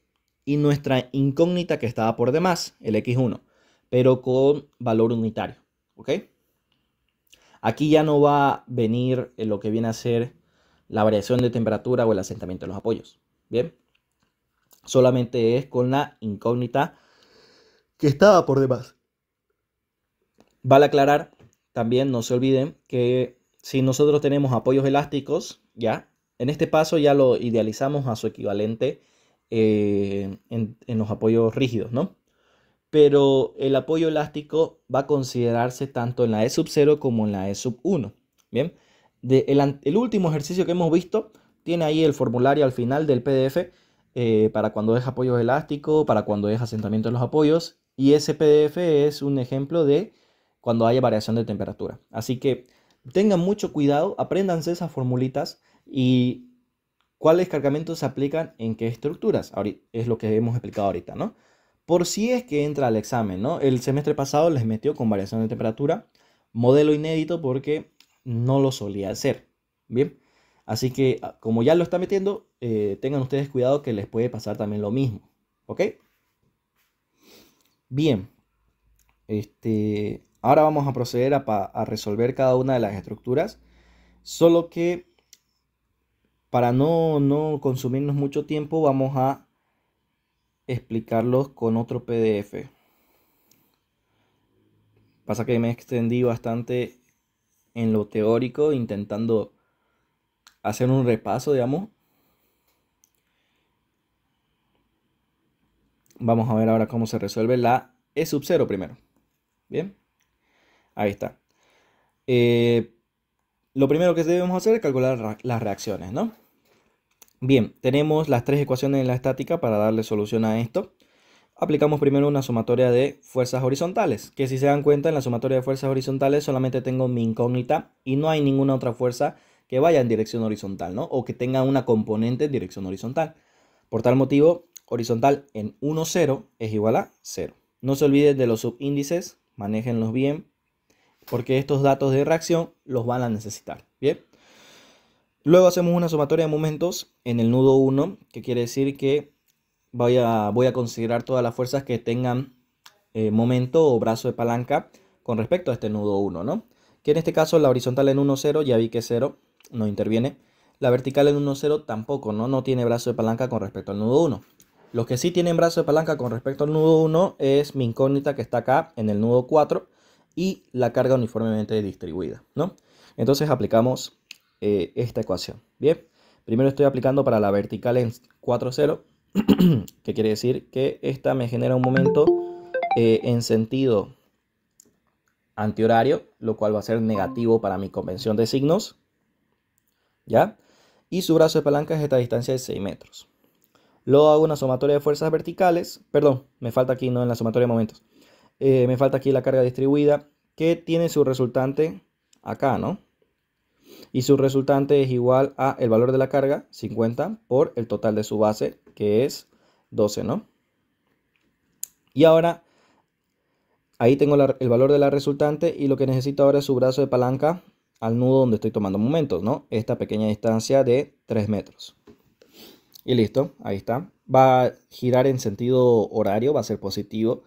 A: y nuestra incógnita que estaba por demás, el X1, pero con valor unitario, ¿ok? Aquí ya no va a venir lo que viene a ser la variación de temperatura o el asentamiento en los apoyos. Bien, solamente es con la incógnita que estaba por demás. Vale aclarar, también no se olviden que si nosotros tenemos apoyos elásticos, ya, en este paso ya lo idealizamos a su equivalente en los apoyos rígidos, ¿no? Pero el apoyo elástico va a considerarse tanto en la E sub 0 como en la E sub 1. Bien, el último ejercicio que hemos visto tiene ahí el formulario al final del PDF para cuando es apoyo elástico, para cuando es asentamiento de los apoyos, y ese PDF es un ejemplo de cuando haya variación de temperatura. Así que tengan mucho cuidado, apréndanse esas formulitas y cuáles cargamentos se aplican en qué estructuras. Es lo que hemos explicado ahorita, ¿no? Por si es que entra al examen, ¿no? El semestre pasado les metió con variación de temperatura, modelo inédito porque no lo solía hacer. Bien, así que como ya lo está metiendo, tengan ustedes cuidado que les puede pasar también lo mismo, ¿ok? Bien, ahora vamos a proceder a resolver cada una de las estructuras, solo que para no consumirnos mucho tiempo vamos a explicarlos con otro PDF. Pasa que me extendí bastante en lo teórico, intentando hacer un repaso, digamos. Vamos a ver ahora cómo se resuelve la E sub 0 primero. Bien, ahí está. Lo primero que debemos hacer es calcular las reacciones, ¿no? Bien, tenemos las tres ecuaciones en la estática para darle solución a esto. Aplicamos primero una sumatoria de fuerzas horizontales, que si se dan cuenta en la sumatoria de fuerzas horizontales solamente tengo mi incógnita y no hay ninguna otra fuerza que vaya en dirección horizontal, ¿no? O que tenga una componente en dirección horizontal. Por tal motivo, horizontal en 1, 0 es igual a 0. No se olviden de los subíndices, manéjenlos bien, porque estos datos de reacción los van a necesitar, ¿bien? Luego hacemos una sumatoria de momentos en el nudo 1, que quiere decir que voy a considerar todas las fuerzas que tengan momento o brazo de palanca con respecto a este nudo 1, ¿no? Que en este caso la horizontal en 1, 0, ya vi que 0 no interviene. La vertical en 1, 0 tampoco, ¿no? No tiene brazo de palanca con respecto al nudo 1. Los que sí tienen brazo de palanca con respecto al nudo 1 es mi incógnita que está acá en el nudo 4 y la carga uniformemente distribuida, ¿no? Entonces aplicamos esta ecuación. Bien, primero estoy aplicando para la vertical en 4, 0, que quiere decir que esta me genera un momento en sentido antihorario, lo cual va a ser negativo para mi convención de signos, ¿ya? Y su brazo de palanca es esta distancia de 6 metros. Luego hago una sumatoria de fuerzas verticales, perdón, me falta aquí, no en la sumatoria de momentos, me falta aquí la carga distribuida, que tiene su resultante acá, ¿no? Y su resultante es igual a el valor de la carga, 50, por el total de su base, que es 12, ¿no? Y ahora, ahí tengo el valor de la resultante y lo que necesito ahora es su brazo de palanca al nudo donde estoy tomando momentos, ¿no? Esta pequeña distancia de 3 metros. Y listo, ahí está. Va a girar en sentido horario, va a ser positivo.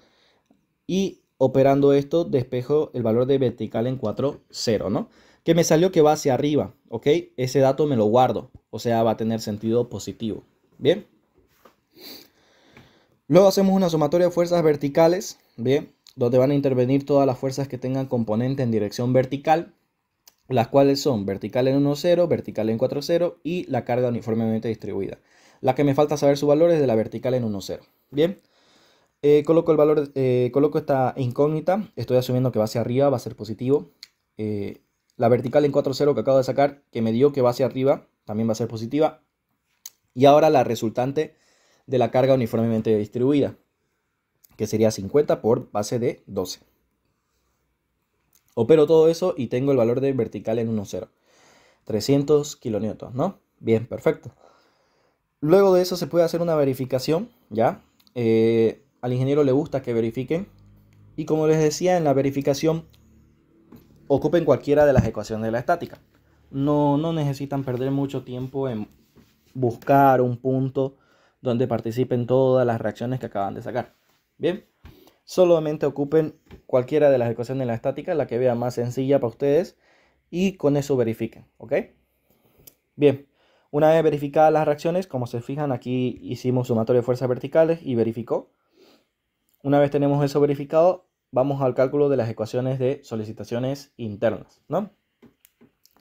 A: Y operando esto, despejo el valor de vertical en 4, 0, ¿no? Que me salió que va hacia arriba, ¿ok? Ese dato me lo guardo, o sea, va a tener sentido positivo. Bien. Luego hacemos una sumatoria de fuerzas verticales, bien, donde van a intervenir todas las fuerzas que tengan componente en dirección vertical, las cuales son vertical en 1, 0, vertical en 4, 0 y la carga uniformemente distribuida. La que me falta saber su valor es de la vertical en 1, 0. Bien, coloco el valor, coloco esta incógnita, estoy asumiendo que va hacia arriba, va a ser positivo. La vertical en 4, 0 que acabo de sacar, que me dio que va hacia arriba, también va a ser positiva. Y ahora la resultante de la carga uniformemente distribuida, que sería 50 por base de 12. Opero todo eso y tengo el valor de vertical en 1, 0. 300 kilonewtons, ¿no? Bien, perfecto. Luego de eso se puede hacer una verificación, ¿ya? Al ingeniero le gusta que verifiquen. Y como les decía, en la verificación ocupen cualquiera de las ecuaciones de la estática. No necesitan perder mucho tiempo en buscar un punto donde participen todas las reacciones que acaban de sacar. Bien, solamente ocupen cualquiera de las ecuaciones de la estática, la que vea más sencilla para ustedes, y con eso verifiquen, ¿ok? Bien, Una vez verificadas las reacciones, como se fijan aquí hicimos sumatoria de fuerzas verticales y verificó. Una vez tenemos eso verificado, vamos al cálculo de las ecuaciones de solicitaciones internas, ¿no?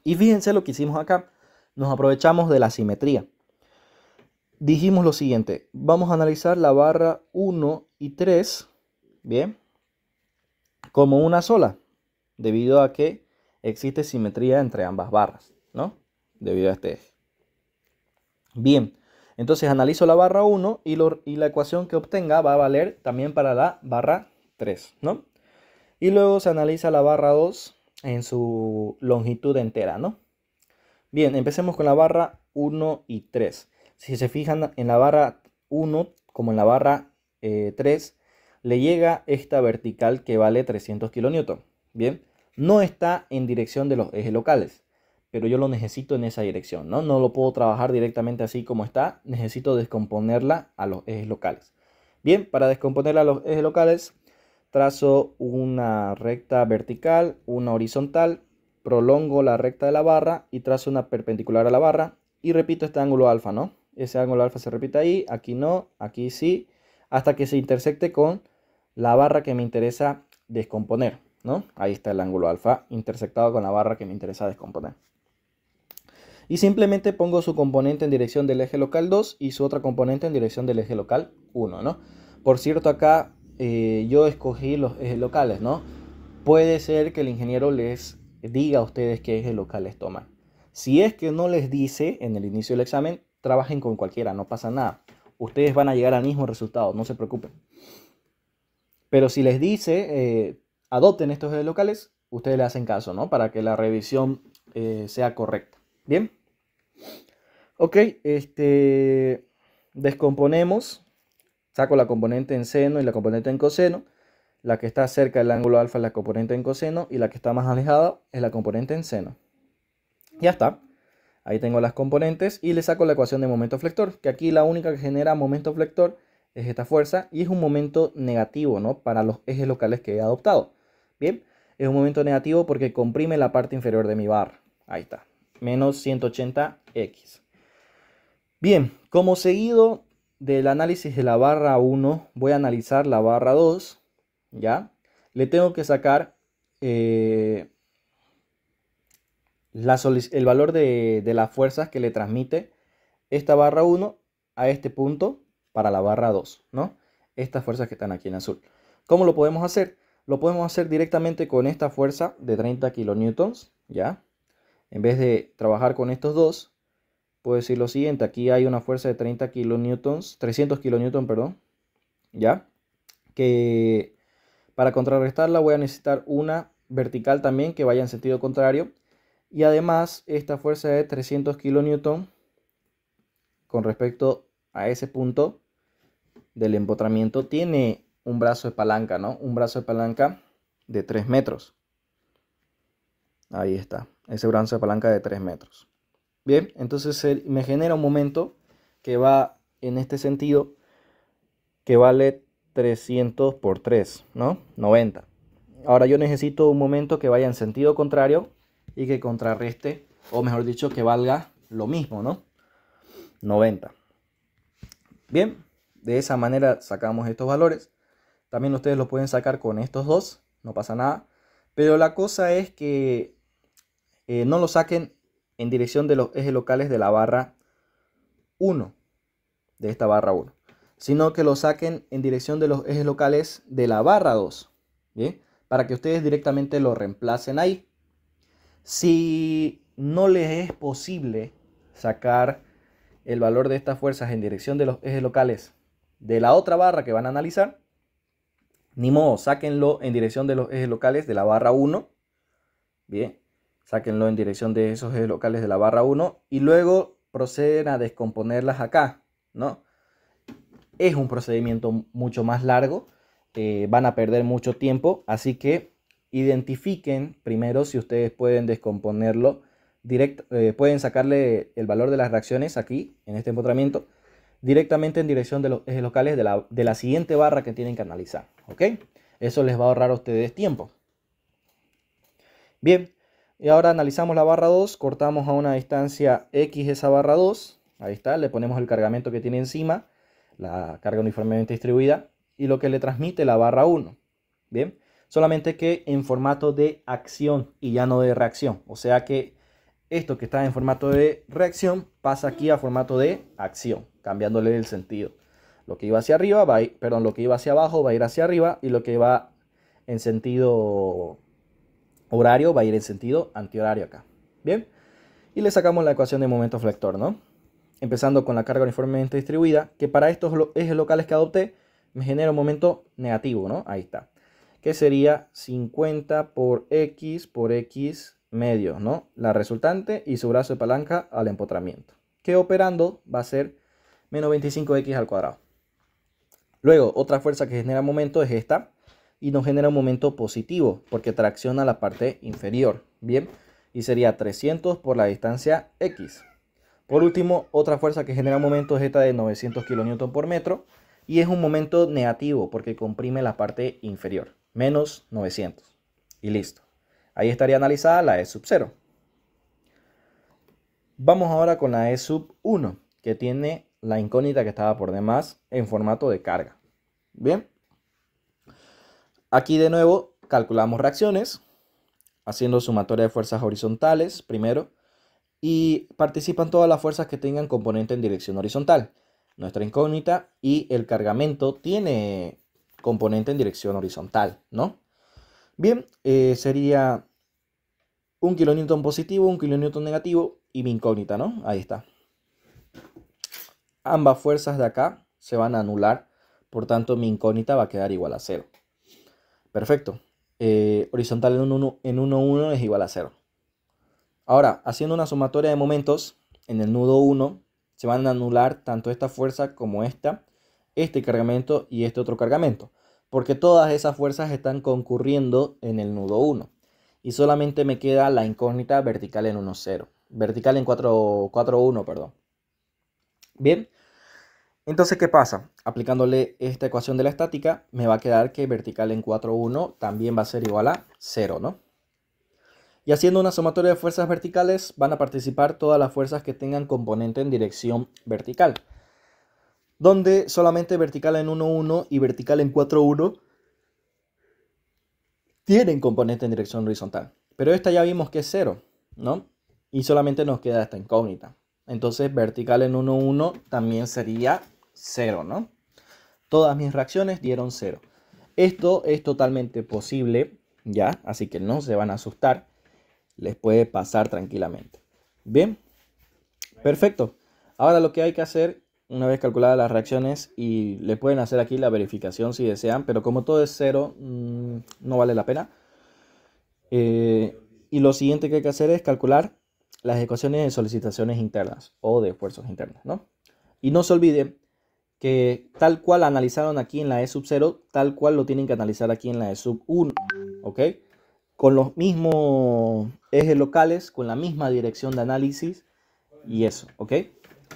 A: Y fíjense lo que hicimos acá. Nos aprovechamos de la simetría. Dijimos lo siguiente, vamos a analizar la barra 1 y 3, bien, como una sola, debido a que existe simetría entre ambas barras, ¿no? Debido a este eje. Bien, entonces analizo la barra 1 y la ecuación que obtenga va a valer también para la barra 3, ¿no? Y luego se analiza la barra 2 en su longitud entera, ¿no? Bien, empecemos con la barra 1 y 3. Si se fijan en la barra 1 como en la barra 3, le llega esta vertical que vale 300 kN. Bien, no está en dirección de los ejes locales, pero yo lo necesito en esa dirección, ¿no? No lo puedo trabajar directamente así como está, necesito descomponerla a los ejes locales. Bien, para descomponerla a los ejes locales, trazo una recta vertical, una horizontal, prolongo la recta de la barra y trazo una perpendicular a la barra y repito este ángulo alfa, ¿no? Ese ángulo alfa se repite ahí, aquí no, aquí sí, hasta que se intersecte con la barra que me interesa descomponer, ¿no? Ahí está el ángulo alfa intersectado con la barra que me interesa descomponer. Y simplemente pongo su componente en dirección del eje local 2 y su otra componente en dirección del eje local 1, ¿no? Por cierto, acá yo escogí los ejes locales, ¿no? Puede ser que el ingeniero les diga a ustedes qué ejes locales toman. Si es que no les dice en el inicio del examen, trabajen con cualquiera, no pasa nada. Ustedes van a llegar al mismo resultado, no se preocupen. Pero si les dice, adopten estos ejes locales, ustedes le hacen caso, ¿no? Para que la revisión sea correcta. Bien. Ok, descomponemos. Saco la componente en seno y la componente en coseno. La que está cerca del ángulo alfa es la componente en coseno y la que está más alejada es la componente en seno. Ya está. Ahí tengo las componentes y le saco la ecuación de momento flector, que aquí la única que genera momento flector es esta fuerza y es un momento negativo, ¿no? Para los ejes locales que he adoptado. Bien, es un momento negativo porque comprime la parte inferior de mi barra. Ahí está, menos 180x. Bien, como seguido del análisis de la barra 1, voy a analizar la barra 2, ¿ya? Le tengo que sacar el valor de las fuerzas que le transmite esta barra 1 a este punto para la barra 2, ¿no? Estas fuerzas que están aquí en azul. ¿Cómo lo podemos hacer? Lo podemos hacer directamente con esta fuerza de 30 kilonewtons, ¿ya? En vez de trabajar con estos dos, puedo decir lo siguiente. Aquí hay una fuerza de 30 kilonewtons, 300 kilonewtons, perdón, ¿ya? Que para contrarrestarla voy a necesitar una vertical también que vaya en sentido contrario. Y además esta fuerza de 300 kilonewtons con respecto a ese punto del empotramiento tiene un brazo de palanca, ¿no? Un brazo de palanca de 3 metros. Ahí está, ese brazo de palanca de 3 metros. Bien, entonces me genera un momento que va en este sentido, que vale 300 por 3, ¿no? 90. Ahora yo necesito un momento que vaya en sentido contrario y que contrarreste, o mejor dicho, que valga lo mismo, ¿no? 90. Bien, de esa manera sacamos estos valores. También ustedes lo pueden sacar con estos dos, no pasa nada. Pero la cosa es que no lo saquen en dirección de los ejes locales de la barra 1, de esta barra 1, sino que lo saquen en dirección de los ejes locales de la barra 2, ¿bien? Para que ustedes directamente lo reemplacen ahí. Si no les es posible sacar el valor de estas fuerzas en dirección de los ejes locales de la otra barra que van a analizar, ni modo, sáquenlo en dirección de los ejes locales de la barra 1, bien, sáquenlo en dirección de esos ejes locales de la barra 1 y luego proceden a descomponerlas acá, ¿no? Es un procedimiento mucho más largo, van a perder mucho tiempo, así que identifiquen primero si ustedes pueden descomponerlo pueden sacarle el valor de las reacciones aquí, en este empotramiento, directamente en dirección de los ejes locales de la siguiente barra que tienen que analizar, ¿ok? Eso les va a ahorrar a ustedes tiempo. Bien, Y ahora analizamos la barra 2, cortamos a una distancia X esa barra 2, ahí está, le ponemos el cargamento que tiene encima, la carga uniformemente distribuida, y lo que le transmite la barra 1, ¿bien? Solamente que en formato de acción y ya no de reacción, o sea que esto que está en formato de reacción pasa aquí a formato de acción, cambiándole el sentido. Lo que iba hacia arriba va a ir, perdón, lo que iba hacia abajo va a ir hacia arriba y lo que va en sentido horario va a ir en sentido antihorario acá. Bien, y le sacamos la ecuación de momento flector, ¿no? Empezando con la carga uniformemente distribuida, que para estos ejes locales que adopté me genera un momento negativo, ¿no? Ahí está. Que sería 50 por X medios, ¿no? La resultante y su brazo de palanca al empotramiento. Que operando va a ser menos 25X al cuadrado. Luego, otra fuerza que genera momento es esta. Y nos genera un momento positivo porque tracciona la parte inferior. Bien, y sería 300 por la distancia X. Por último, otra fuerza que genera momento es esta de 900 kN por metro. Y es un momento negativo porque comprime la parte inferior. Menos 900. Y listo. Ahí estaría analizada la E sub 0. Vamos ahora con la E sub 1, que tiene la incógnita que estaba por demás en formato de carga. Bien. Aquí de nuevo calculamos reacciones, haciendo sumatoria de fuerzas horizontales primero, y participan todas las fuerzas que tengan componente en dirección horizontal. Nuestra incógnita y el cargamento tiene componente en dirección horizontal, ¿no? Bien, sería 1 kN positivo, 1 kN negativo y mi incógnita, ¿no? Ahí está. Ambas fuerzas de acá se van a anular, por tanto mi incógnita va a quedar igual a 0. Perfecto. Horizontal en 1, 1 es igual a 0. Ahora, haciendo una sumatoria de momentos, en el nudo 1 se van a anular tanto esta fuerza como este cargamento y este otro cargamento, porque todas esas fuerzas están concurriendo en el nudo 1. Y solamente me queda la incógnita vertical en 1, 0. Vertical en 4, 4, 1, perdón. Bien. Entonces, ¿qué pasa? Aplicándole esta ecuación de la estática, me va a quedar que vertical en 4,1 también va a ser igual a 0, ¿no? Y haciendo una sumatoria de fuerzas verticales, van a participar todas las fuerzas que tengan componente en dirección vertical. Donde solamente vertical en 1,1 y vertical en 4,1 tienen componente en dirección horizontal. Pero esta ya vimos que es 0, ¿no? Y solamente nos queda esta incógnita. Entonces, vertical en 1,1 también sería 0, ¿no? Todas mis reacciones dieron 0. Esto es totalmente posible, ¿ya? Así que no se van a asustar. Les puede pasar tranquilamente. Bien, perfecto. Ahora lo que hay que hacer, una vez calculadas las reacciones, y le pueden hacer aquí la verificación si desean, pero como todo es 0, no vale la pena. Y lo siguiente que hay que hacer es calcular las ecuaciones de solicitaciones internas o de esfuerzos internos, ¿no? Y no se olviden que tal cual analizaron aquí en la E sub 0, tal cual lo tienen que analizar aquí en la E sub 1, ¿ok? Con los mismos ejes locales, con la misma dirección de análisis y eso, ¿ok?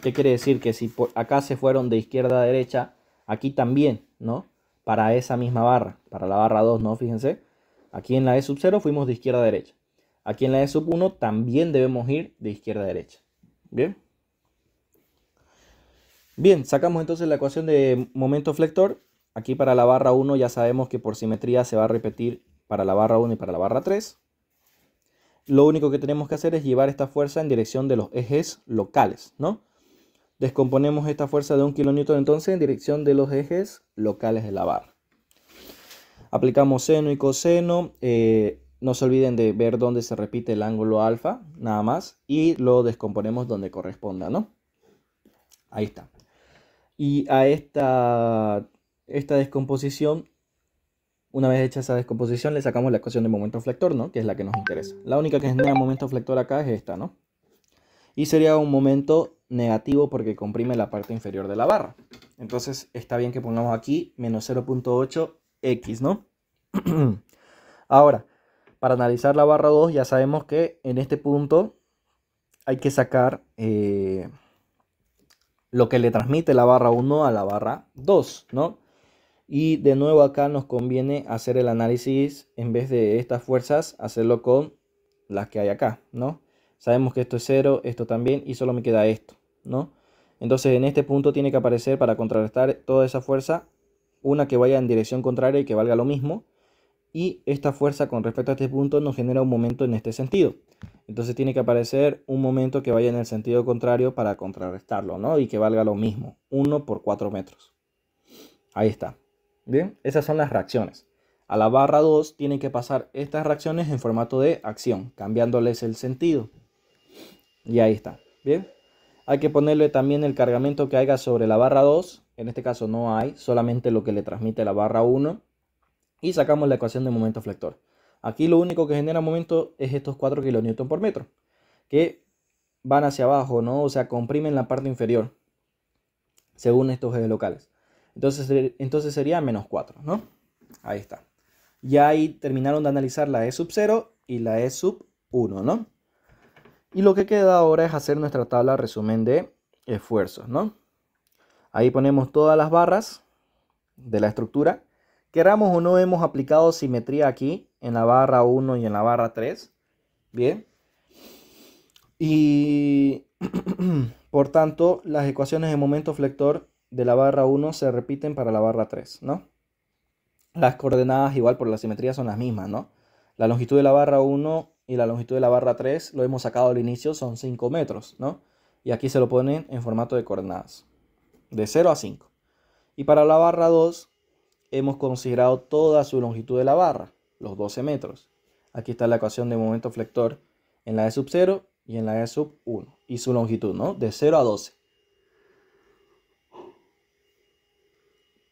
A: ¿Qué quiere decir? Que si por acá se fueron de izquierda a derecha, aquí también, ¿no? Para esa misma barra, para la barra 2, ¿no? Fíjense, aquí en la E sub 0 fuimos de izquierda a derecha. Aquí en la E sub 1 también debemos ir de izquierda a derecha. ¿Bien? Bien, sacamos entonces la ecuación de momento flector. Aquí para la barra 1 ya sabemos que por simetría se va a repetir para la barra 1 y para la barra 3. Lo único que tenemos que hacer es llevar esta fuerza en dirección de los ejes locales, ¿no? Descomponemos esta fuerza de 1 kN entonces en dirección de los ejes locales de la barra. Aplicamos seno y coseno. No se olviden de ver dónde se repite el ángulo alfa, nada más. Y lo descomponemos donde corresponda, ¿no? Ahí está. Y a esta descomposición, una vez hecha esa descomposición, le sacamos la ecuación de momento flector, ¿no? Que es la que nos interesa. La única que genera momento flector acá es esta, ¿no? Y sería un momento negativo porque comprime la parte inferior de la barra. Entonces está bien que pongamos aquí menos 0.8x, ¿no? Ahora, para analizar la barra 2 ya sabemos que en este punto hay que sacar lo que le transmite la barra 1 a la barra 2, ¿no? Y de nuevo acá nos conviene hacer el análisis, en vez de estas fuerzas, hacerlo con las que hay acá, ¿no? Sabemos que esto es 0, esto también, y solo me queda esto, ¿no? Entonces en este punto tiene que aparecer, para contrarrestar toda esa fuerza, una que vaya en dirección contraria y que valga lo mismo. Y esta fuerza con respecto a este punto nos genera un momento en este sentido. Entonces tiene que aparecer un momento que vaya en el sentido contrario para contrarrestarlo, ¿no? Y que valga lo mismo, 1 por 4 metros. Ahí está. Bien, esas son las reacciones. A la barra 2 tienen que pasar estas reacciones en formato de acción, cambiándoles el sentido. Y ahí está. Bien. Hay que ponerle también el cargamento que haya sobre la barra 2. En este caso no hay, solamente lo que le transmite la barra 1. Y sacamos la ecuación de momento flector. Aquí lo único que genera momento es estos 4 kN por metro, que van hacia abajo, ¿no? O sea, comprimen la parte inferior, según estos ejes locales. Entonces sería menos 4, ¿no? Ahí está. Ya ahí terminaron de analizar la E sub 0 y la E sub 1, ¿no? Y lo que queda ahora es hacer nuestra tabla resumen de esfuerzos, ¿no? Ahí ponemos todas las barras de la estructura. Queramos o no, hemos aplicado simetría aquí en la barra 1 y en la barra 3. Bien. Y por tanto, las ecuaciones de momento flector de la barra 1 se repiten para la barra 3, ¿no? Las coordenadas igual por la simetría son las mismas, ¿no? La longitud de la barra 1 y la longitud de la barra 3 lo hemos sacado al inicio, son 5 metros, ¿no? Y aquí se lo ponen en formato de coordenadas, de 0 a 5. Y para la barra 2 hemos considerado toda su longitud de la barra, los 12 metros. Aquí está la ecuación de momento flector en la E sub 0 y en la E sub 1. Y su longitud, ¿no? De 0 a 12.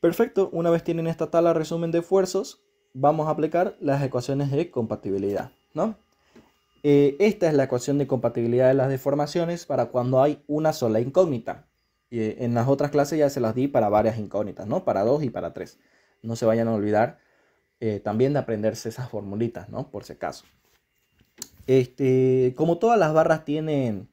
A: Perfecto, una vez tienen esta tabla resumen de esfuerzos, vamos a aplicar las ecuaciones de compatibilidad, ¿no? Esta es la ecuación de compatibilidad de las deformaciones para cuando hay una sola incógnita. En las otras clases ya se las di para varias incógnitas, ¿no? Para 2 y para 3. No se vayan a olvidar también de aprenderse esas formulitas, ¿no? Por si acaso. Como todas las barras tienen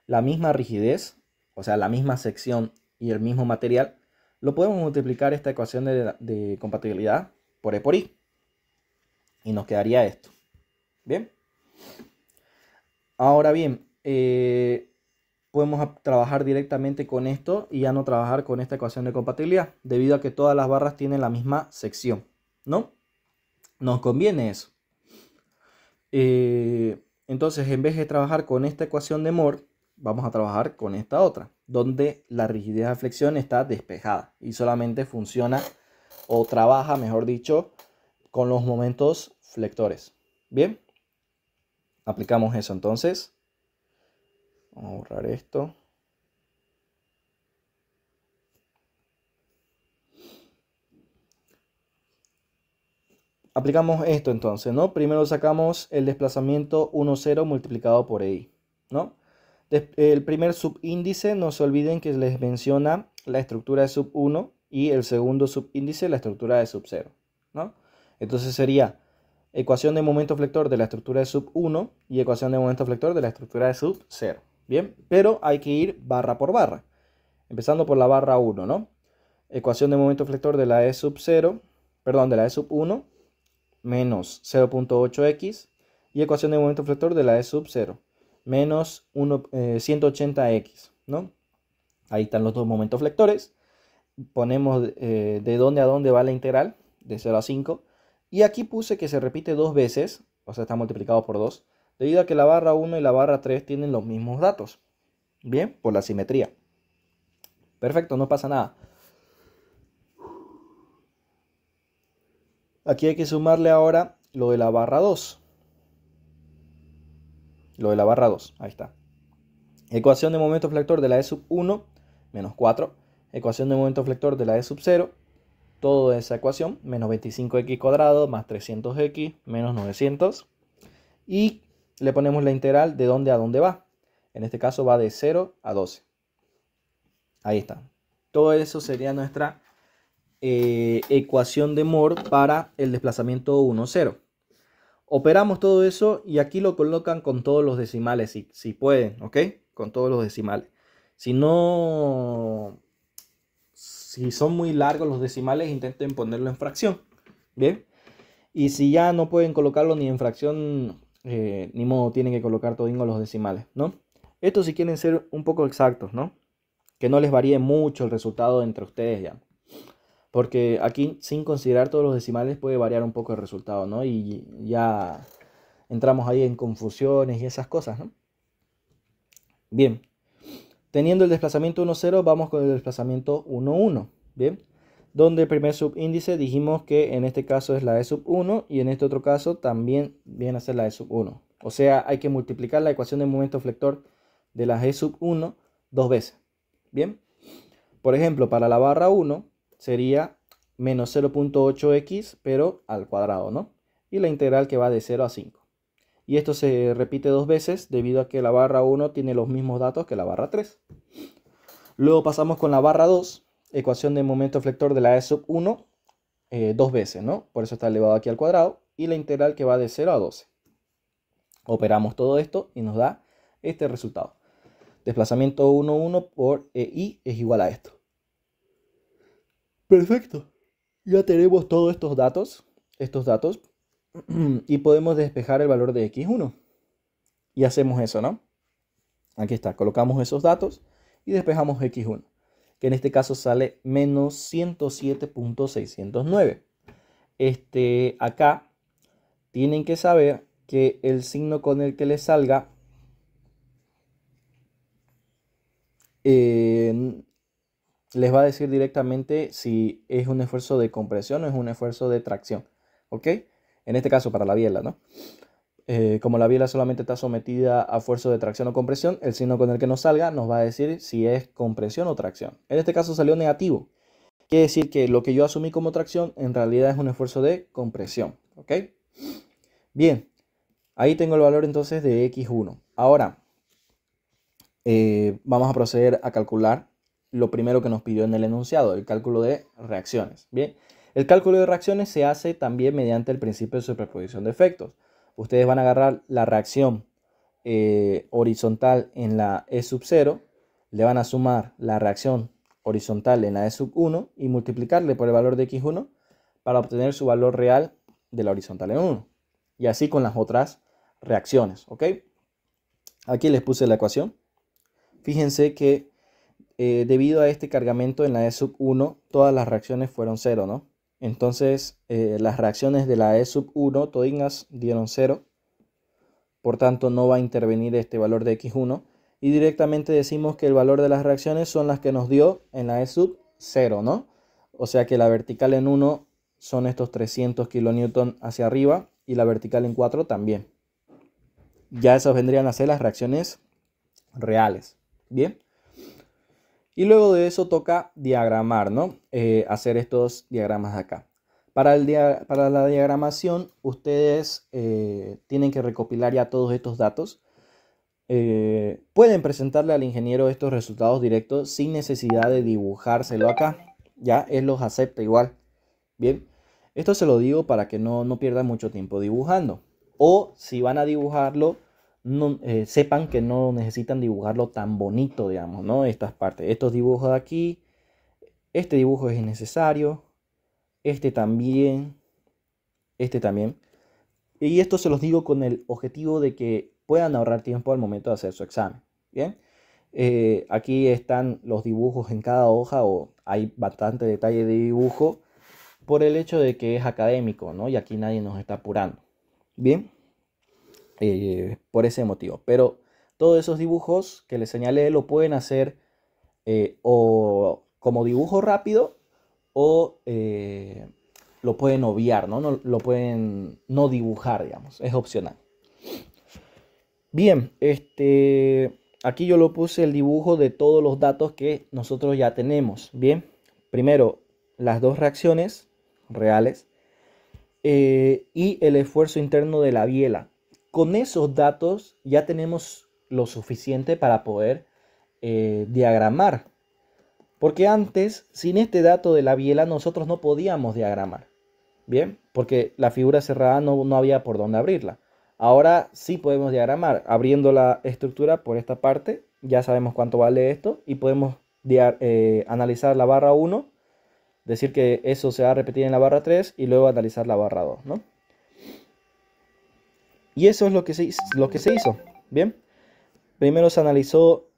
A: la misma rigidez, o sea, la misma sección y el mismo material, lo podemos multiplicar esta ecuación de compatibilidad por E por I. Y nos quedaría esto. ¿Bien? Ahora bien, podemos trabajar directamente con esto y ya no trabajar con esta ecuación de compatibilidad, debido a que todas las barras tienen la misma sección, ¿no? Nos conviene eso. Entonces, en vez de trabajar con esta ecuación de Moore, vamos a trabajar con esta otra, donde la rigidez de flexión está despejada y solamente funciona o trabaja, mejor dicho, con los momentos flectores. Bien, aplicamos eso entonces. Vamos a borrar esto. Aplicamos esto entonces, ¿no? Primero sacamos el desplazamiento 1, 0 multiplicado por EI, ¿no? El primer subíndice, no se olviden que les menciona la estructura de sub 1 y el segundo subíndice la estructura de sub 0, ¿no? Entonces sería ecuación de momento flector de la estructura de sub 1 y ecuación de momento flector de la estructura de sub 0. Bien, pero hay que ir barra por barra. Empezando por la barra 1, ¿no? Ecuación de momento flector de la E sub 0, perdón, de la E sub 1 menos 0.8x y ecuación de momento flector de la E sub 0 menos 180x, ¿no? Ahí están los dos momentos flectores. Ponemos de dónde a dónde va la integral, de 0 a 5. Y aquí puse que se repite dos veces, o sea, está multiplicado por 2, debido a que la barra 1 y la barra 3 tienen los mismos datos. Bien, por la simetría. Perfecto, no pasa nada. Aquí hay que sumarle ahora lo de la barra 2. Lo de la barra 2, ahí está. Ecuación de momento flector de la E sub 1, menos 4. Ecuación de momento flector de la E sub 0. Toda esa ecuación, menos 25x cuadrado más 300x menos 900. Y le ponemos la integral de dónde a dónde va. En este caso va de 0 a 12. Ahí está. Todo eso sería nuestra ecuación de Moore para el desplazamiento 1, 0. Operamos todo eso y aquí lo colocan con todos los decimales, si pueden, ¿ok? Con todos los decimales. Si no, si son muy largos los decimales, intenten ponerlo en fracción, ¿bien? Y si ya no pueden colocarlo ni en fracción ni modo, tienen que colocar todo los decimales, ¿no? Esto si quieren ser un poco exactos, ¿no? Que no les varíe mucho el resultado entre ustedes ya. Porque aquí, sin considerar todos los decimales, puede variar un poco el resultado, ¿no? Y ya entramos ahí en confusiones y esas cosas, ¿no? Bien. Teniendo el desplazamiento 1, 0, vamos con el desplazamiento 1, 1. Bien. Donde el primer subíndice dijimos que en este caso es la E sub 1 y en este otro caso también viene a ser la E sub 1. O sea, hay que multiplicar la ecuación de momento flector de la E sub 1 dos veces. Bien. Por ejemplo, para la barra 1 sería menos 0.8x, pero al cuadrado, ¿no? Y la integral que va de 0 a 5. Y esto se repite dos veces debido a que la barra 1 tiene los mismos datos que la barra 3. Luego pasamos con la barra 2, ecuación de momento flector de la E sub 1, dos veces, ¿no? Por eso está elevado aquí al cuadrado. Y la integral que va de 0 a 12. Operamos todo esto y nos da este resultado. Desplazamiento 1, 1 por EI es igual a esto. Perfecto. Ya tenemos todos estos datos, y podemos despejar el valor de x1. Y hacemos eso, ¿no? Aquí está, colocamos esos datos y despejamos x1, que en este caso sale menos 107.609. Acá tienen que saber que el signo con el que les salga les va a decir directamente si es un esfuerzo de compresión o es un esfuerzo de tracción, ¿ok? En este caso para la biela, ¿no? Como la biela solamente está sometida a esfuerzo de tracción o compresión, el signo con el que nos salga nos va a decir si es compresión o tracción. En este caso salió negativo. Quiere decir que lo que yo asumí como tracción en realidad es un esfuerzo de compresión, ¿ok? Bien, ahí tengo el valor entonces de x1. Ahora, vamos a proceder a calcular lo primero que nos pidió en el enunciado, el cálculo de reacciones. Bien, el cálculo de reacciones se hace también mediante el principio de superposición de efectos. Ustedes van a agarrar la reacción horizontal en la E sub 0, le van a sumar la reacción horizontal en la E sub 1 y multiplicarle por el valor de x1 para obtener su valor real de la horizontal en 1. Y así con las otras reacciones, ¿ok? Aquí les puse la ecuación. Fíjense que debido a este cargamento en la E sub 1, todas las reacciones fueron 0, ¿no? Entonces, las reacciones de la E sub 1 todinas dieron 0. Por tanto, no va a intervenir este valor de x1. Y directamente decimos que el valor de las reacciones son las que nos dio en la E sub 0, ¿no? O sea que la vertical en 1 son estos 300 kN hacia arriba y la vertical en 4 también. Ya esas vendrían a ser las reacciones reales. Bien. Y luego de eso toca diagramar, ¿no? Hacer estos diagramas de acá. Para la diagramación, ustedes tienen que recopilar ya todos estos datos. Pueden presentarle al ingeniero estos resultados directos sin necesidad de dibujárselo acá. Ya, él los acepta igual. Bien, esto se lo digo para que no pierdan mucho tiempo dibujando. O si van a dibujarlo, sepan que no necesitan dibujarlo tan bonito, digamos, ¿no? Estas partes, estos dibujos de aquí, este dibujo es innecesario, este también. Y esto se los digo con el objetivo de que puedan ahorrar tiempo al momento de hacer su examen. Bien, aquí están los dibujos en cada hoja, o hay bastante detalle de dibujo por el hecho de que es académico, ¿no? Y aquí nadie nos está apurando. Bien. Por ese motivo. Pero todos esos dibujos que les señalé lo pueden hacer o como dibujo rápido o lo pueden obviar, ¿no? Lo pueden no dibujar, digamos. Es opcional. Bien, aquí yo lo puse el dibujo de todos los datos que nosotros ya tenemos. Bien, primero las dos reacciones reales y el esfuerzo interno de la biela. Con esos datos ya tenemos lo suficiente para poder diagramar. Porque antes, sin este dato de la biela, nosotros no podíamos diagramar. Bien, porque la figura cerrada no había por dónde abrirla. Ahora sí podemos diagramar. Abriendo la estructura por esta parte, ya sabemos cuánto vale esto y podemos analizar la barra 1, decir que eso se va a repetir en la barra 3 y luego analizar la barra 2, ¿no? Y eso es lo que se hizo. Bien, primero se analizó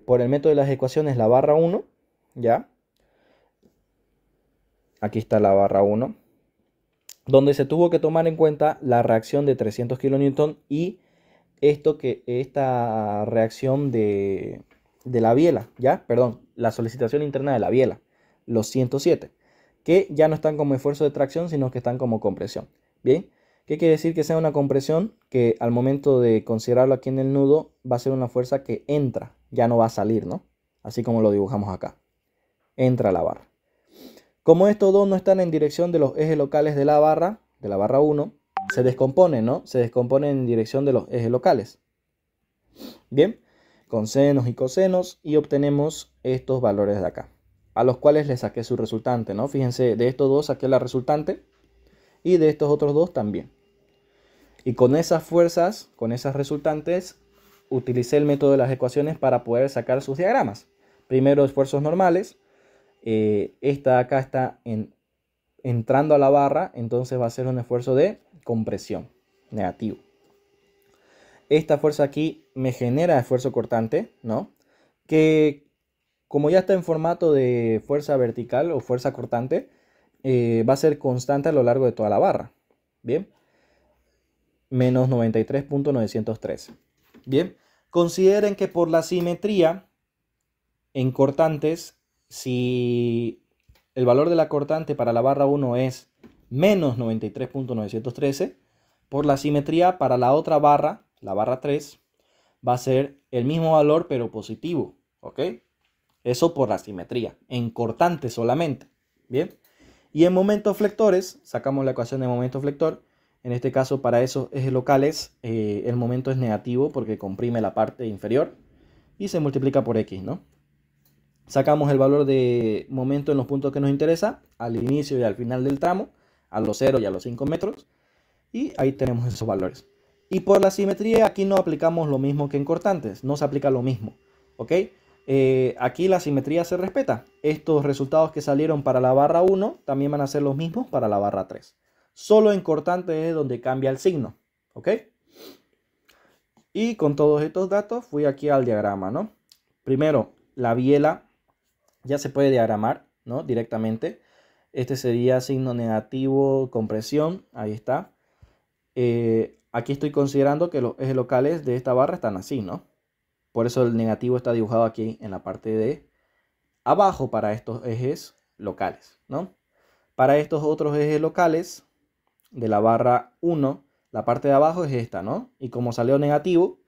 A: por el método de las ecuaciones la barra 1, ¿ya? Aquí está la barra 1, donde se tuvo que tomar en cuenta la reacción de 300 kN y esta reacción de la biela, ¿ya? Perdón, la solicitación interna de la biela, los 107, que ya no están como esfuerzo de tracción, sino que están como compresión. Bien, ¿qué quiere decir que sea una compresión? Que al momento de considerarlo aquí en el nudo, va a ser una fuerza que entra, ya no va a salir, ¿no? Así como lo dibujamos acá. Entra la barra. Como estos dos no están en dirección de los ejes locales de la barra 1, se descomponen, ¿no? Se descomponen en dirección de los ejes locales. Bien, con senos y cosenos, y obtenemos estos valores de acá, a los cuales le saqué su resultante, ¿no? Fíjense, de estos dos saqué la resultante y de estos otros dos también. Y con esas fuerzas, con esas resultantes, utilicé el método de las ecuaciones para poder sacar sus diagramas. Primero esfuerzos normales. Esta de acá está entrando a la barra, entonces va a ser un esfuerzo de compresión, negativo. Esta fuerza aquí me genera esfuerzo cortante, ¿no? Que como ya está en formato de fuerza vertical o fuerza cortante, va a ser constante a lo largo de toda la barra. Bien, menos 93.913. Bien, consideren que por la simetría en cortantes, si el valor de la cortante para la barra 1 es menos 93.913, por la simetría para la otra barra, la barra 3, va a ser el mismo valor pero positivo, ¿ok? Eso por la simetría, en cortantes solamente, ¿bien? Y en momentos flectores, sacamos la ecuación de momento flector. En este caso, para esos ejes locales, el momento es negativo porque comprime la parte inferior y se multiplica por X, ¿no? Sacamos el valor de momento en los puntos que nos interesa, al inicio y al final del tramo, a los 0 y a los 5 metros, y ahí tenemos esos valores. Y por la simetría aquí no aplicamos lo mismo que en cortantes, no se aplica lo mismo, ¿ok? Aquí la simetría se respeta. Estos resultados que salieron para la barra 1 también van a ser los mismos para la barra 3. Solo en cortantes es donde cambia el signo, ¿ok? Y con todos estos datos fui aquí al diagrama, ¿no? Primero, la biela ya se puede diagramar, ¿no? Directamente. Este sería signo negativo, compresión, ahí está. Aquí estoy considerando que los ejes locales de esta barra están así, ¿no? Por eso el negativo está dibujado aquí en la parte de abajo para estos ejes locales, ¿no? Para estos otros ejes locales de la barra 1, la parte de abajo es esta, ¿no? Y como salió negativo,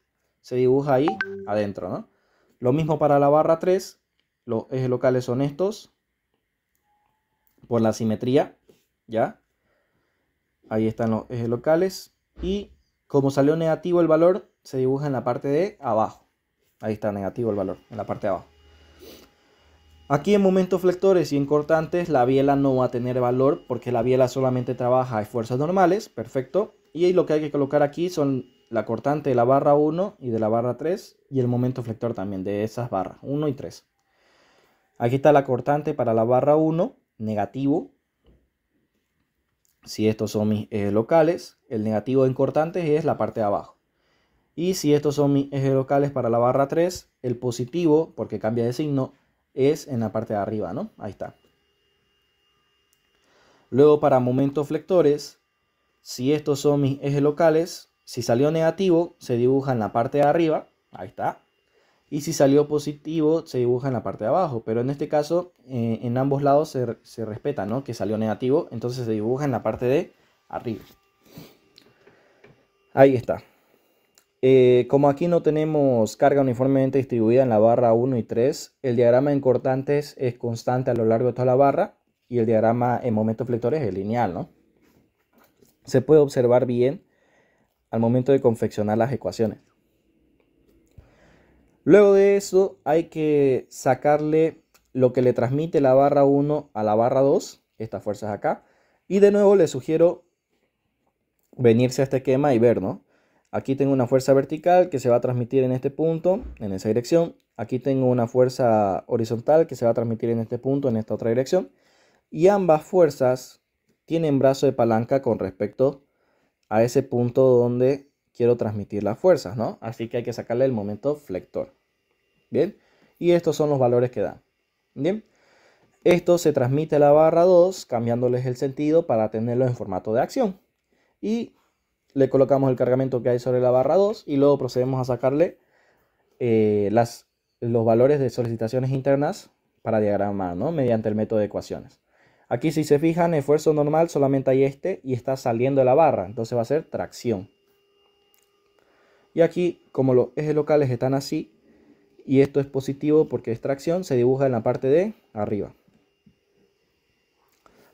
A: se dibuja ahí adentro, ¿no? Lo mismo para la barra 3, los ejes locales son estos, por la simetría, ¿ya? Ahí están los ejes locales y como salió negativo el valor, se dibuja en la parte de abajo. Ahí está negativo el valor, en la parte de abajo. Aquí en momentos flectores y en cortantes la biela no va a tener valor porque la biela solamente trabaja a esfuerzos normales, perfecto. Y ahí lo que hay que colocar aquí son la cortante de la barra 1 y de la barra 3 y el momento flector también de esas barras 1 y 3. Aquí está la cortante para la barra 1, negativo. Si estos son mis ejes locales, el negativo en cortantes es la parte de abajo. Y si estos son mis ejes locales para la barra 3, el positivo, porque cambia de signo, es en la parte de arriba, ¿no? Ahí está. Luego para momentos flectores, si estos son mis ejes locales, si salió negativo, se dibuja en la parte de arriba, ahí está. Y si salió positivo, se dibuja en la parte de abajo. Pero en este caso, en ambos lados se respeta, ¿no? Que salió negativo, entonces se dibuja en la parte de arriba. Ahí está. Como aquí no tenemos carga uniformemente distribuida en la barra 1 y 3, el diagrama en cortantes es constante a lo largo de toda la barra y el diagrama en momentos flectores es lineal, ¿no? Se puede observar bien al momento de confeccionar las ecuaciones. Luego de eso hay que sacarle lo que le transmite la barra 1 a la barra 2, estas fuerzas acá, y de nuevo les sugiero venirse a este esquema y ver, ¿no? Aquí tengo una fuerza vertical que se va a transmitir en este punto, en esa dirección. Aquí tengo una fuerza horizontal que se va a transmitir en este punto, en esta otra dirección. Y ambas fuerzas tienen brazo de palanca con respecto a ese punto donde quiero transmitir las fuerzas, ¿no? Así que hay que sacarle el momento flector. Bien, y estos son los valores que dan. Bien, esto se transmite a la barra 2, cambiándoles el sentido para tenerlo en formato de acción. Y le colocamos el cargamento que hay sobre la barra 2 y luego procedemos a sacarle los valores de solicitaciones internas para diagramar, ¿no? Mediante el método de ecuaciones. Aquí, si se fijan, esfuerzo normal solamente hay este y está saliendo de la barra, entonces va a ser tracción. Y aquí, como los ejes locales están así y esto es positivo porque es tracción, se dibuja en la parte de arriba.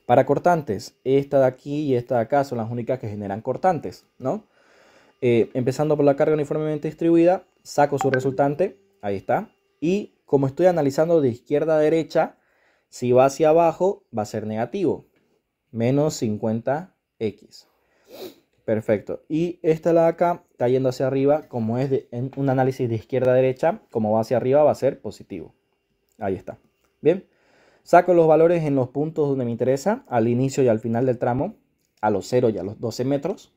A: Para cortantes, esta de aquí y esta de acá son las únicas que generan cortantes, ¿no? Empezando por la carga uniformemente distribuida, saco su resultante, ahí está. Y como estoy analizando de izquierda a derecha, si va hacia abajo va a ser negativo, menos 50x. Perfecto. Y esta la de acá está yendo hacia arriba, como es en un análisis de izquierda a derecha, como va hacia arriba va a ser positivo. Ahí está. Bien. Saco los valores en los puntos donde me interesa, al inicio y al final del tramo, a los 0 y a los 12 metros.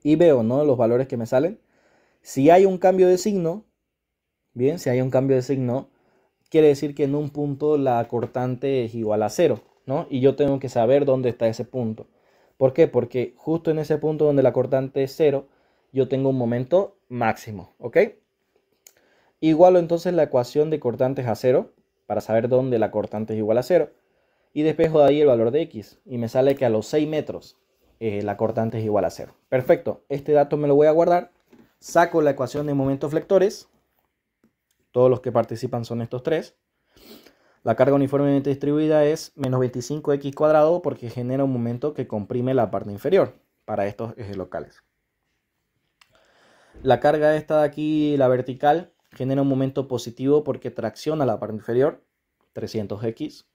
A: Y veo, ¿no?, los valores que me salen. Si hay un cambio de signo, bien, si hay un cambio de signo, quiere decir que en un punto la cortante es igual a 0, ¿no? Y yo tengo que saber dónde está ese punto. ¿Por qué? Porque justo en ese punto donde la cortante es 0, yo tengo un momento máximo, ¿ok? Igualo entonces la ecuación de cortantes a 0 para saber dónde la cortante es igual a 0. Y despejo de ahí el valor de x. Y me sale que a los 6 metros la cortante es igual a 0. Perfecto. Este dato me lo voy a guardar. Saco la ecuación de momentos flectores. Todos los que participan son estos tres. La carga uniformemente distribuida es menos 25x cuadrado porque genera un momento que comprime la parte inferior para estos ejes locales. La carga esta de aquí, la vertical, genera un momento positivo porque tracciona la parte inferior, 300x.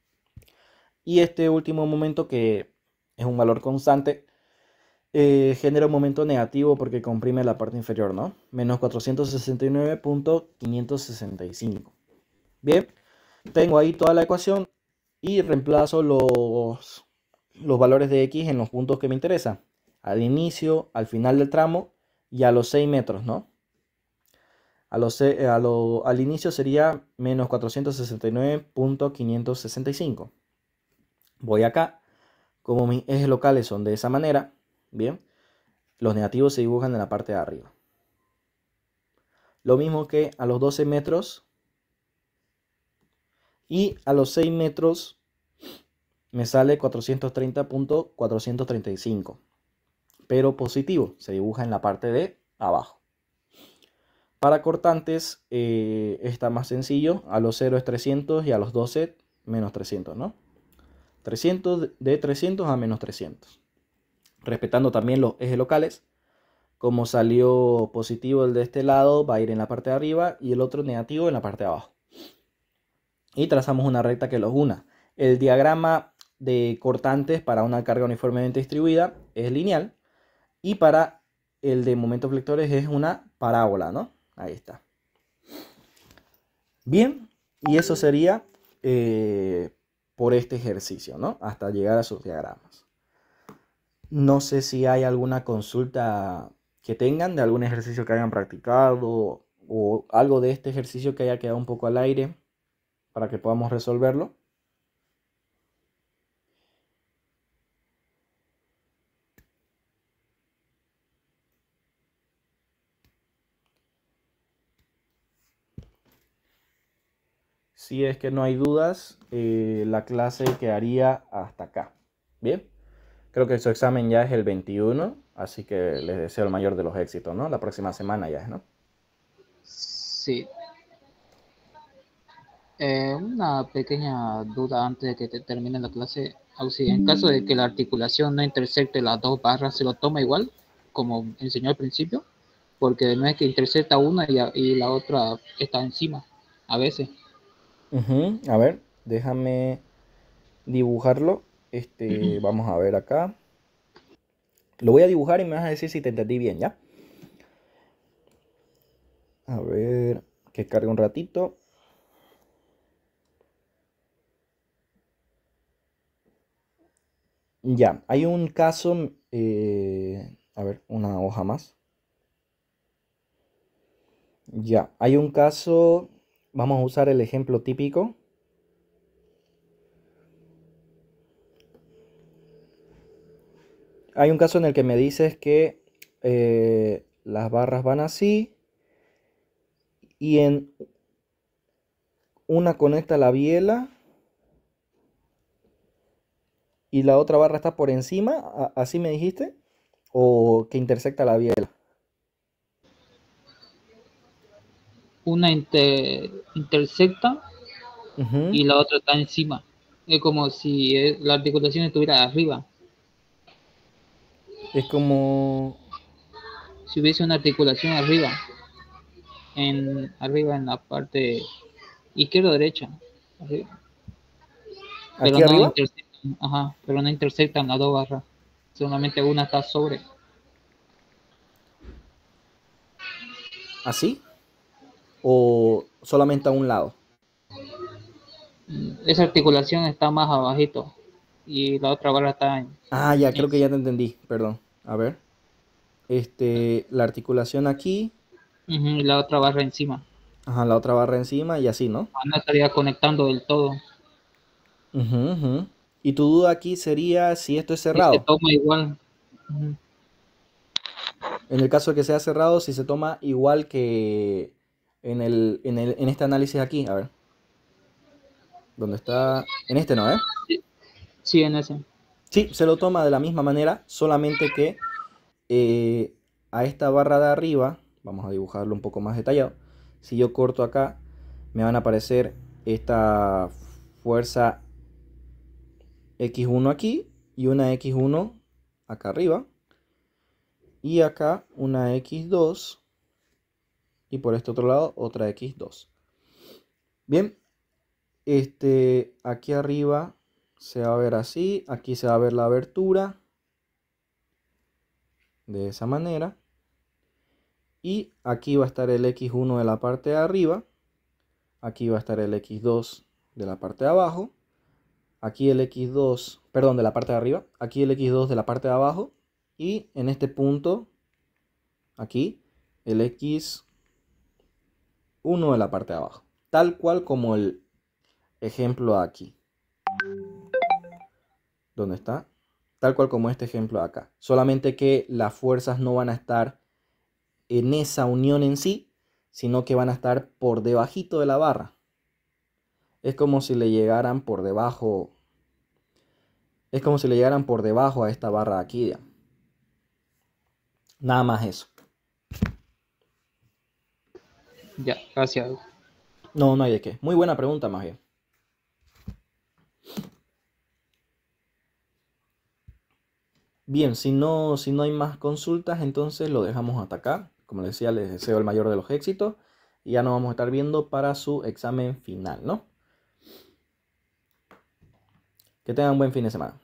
A: Y este último momento, que es un valor constante, genera un momento negativo porque comprime la parte inferior, ¿no? Menos 469.565. Bien, tengo ahí toda la ecuación y reemplazo los valores de x en los puntos que me interesan. Al inicio, al final del tramo y a los 6 metros, ¿no? Al inicio sería menos 469.565. Voy acá. Como mis ejes locales son de esa manera, bien, los negativos se dibujan en la parte de arriba. Lo mismo que a los 12 metros y a los 6 metros me sale 430.435, pero positivo, se dibuja en la parte de abajo. Para cortantes está más sencillo, a los 0 es 300 y a los 12 menos 300, ¿no? 300 de 300 a menos 300. Respetando también los ejes locales. Como salió positivo el de este lado, va a ir en la parte de arriba y el otro negativo en la parte de abajo. Y trazamos una recta que los una. El diagrama de cortantes para una carga uniformemente distribuida es lineal. Y para el de momentos flectores es una parábola, ¿no? Ahí está. Bien, y eso sería por este ejercicio, ¿no? Hasta llegar a sus diagramas. No sé si hay alguna consulta que tengan de algún ejercicio que hayan practicado o algo de este ejercicio que haya quedado un poco al aire para que podamos resolverlo. Si es que no hay dudas, la clase quedaría hasta acá. Bien, creo que su examen ya es el 21, así que les deseo el mayor de los éxitos, ¿no? La próxima semana ya es, ¿no?
B: Sí. Una pequeña duda antes de que termine la clase. Auxilio. En caso de que la articulación no intersecte las dos barras, ¿se lo toma igual, como enseñó al principio? Porque no es que intersecta una y la otra está encima, a veces.
A: A ver, déjame dibujarlo. Vamos a ver acá. Lo voy a dibujar y me vas a decir si te entendí bien, ¿ya? A ver, que cargue un ratito. Ya, hay un caso, a ver, una hoja más. Ya, hay un caso, vamos a usar el ejemplo típico. Hay un caso en el que me dices que las barras van así y en una conecta la biela y la otra barra está por encima, ¿así me dijiste? ¿O que intersecta la biela?
B: Una intersecta
A: Ujú.
B: y la otra está encima. Es como si la articulación estuviera arriba.
A: Es como
B: Si hubiese una articulación arriba en la parte izquierda o derecha, arriba.
A: aquí arriba,
B: Pero no intersectan las dos barras. Solamente una está sobre.
A: así, o solamente a un lado.
B: Esa articulación está más abajito y la otra barra está
A: Ah, ya, creo que ya
B: encima.
A: te entendí, perdón. A ver, la articulación aquí,
B: Y la otra barra encima.
A: ajá, la otra barra encima y así, ¿no?
B: No estaría conectando del todo.
A: Ujú, ujú. Y tu duda aquí sería si esto es
B: Y se
A: cerrado.
B: toma igual. Ujú.
A: En el caso de que sea cerrado, si se toma igual que en este análisis aquí, a ver, ¿dónde está? En este no, ¿eh?
B: Sí, sí, en ese.
A: Sí, se lo toma de la misma manera, solamente que eh, a esta barra de arriba, vamos a dibujarlo un poco más detallado, si yo corto acá, me van a aparecer esta fuerza X1 aquí y una X1 acá arriba, y acá una X2 y por este otro lado otra X2. Bien, aquí arriba se va a ver así, aquí se va a ver la abertura de esa manera y aquí va a estar el X1 de la parte de arriba, aquí va a estar el X2 de la parte de abajo, aquí el X2, perdón, de la parte de arriba, aquí el X2 de la parte de abajo y en este punto aquí el X1 de la parte de abajo, tal cual como el ejemplo aquí. ¿Dónde está? Tal cual como este ejemplo de acá. Solamente que las fuerzas no van a estar en esa unión en sí, sino que van a estar por debajito de la barra. Es como si le llegaran por debajo. Es como si le llegaran por debajo a esta barra de aquí, digamos. Nada más eso.
B: Ya, gracias.
A: No, no hay de qué. Muy buena pregunta, más bien. Bien, si no hay más consultas, entonces lo dejamos hasta acá. Como les decía, les deseo el mayor de los éxitos. Y ya nos vamos a estar viendo para su examen final, ¿no? Que tengan un buen fin de semana.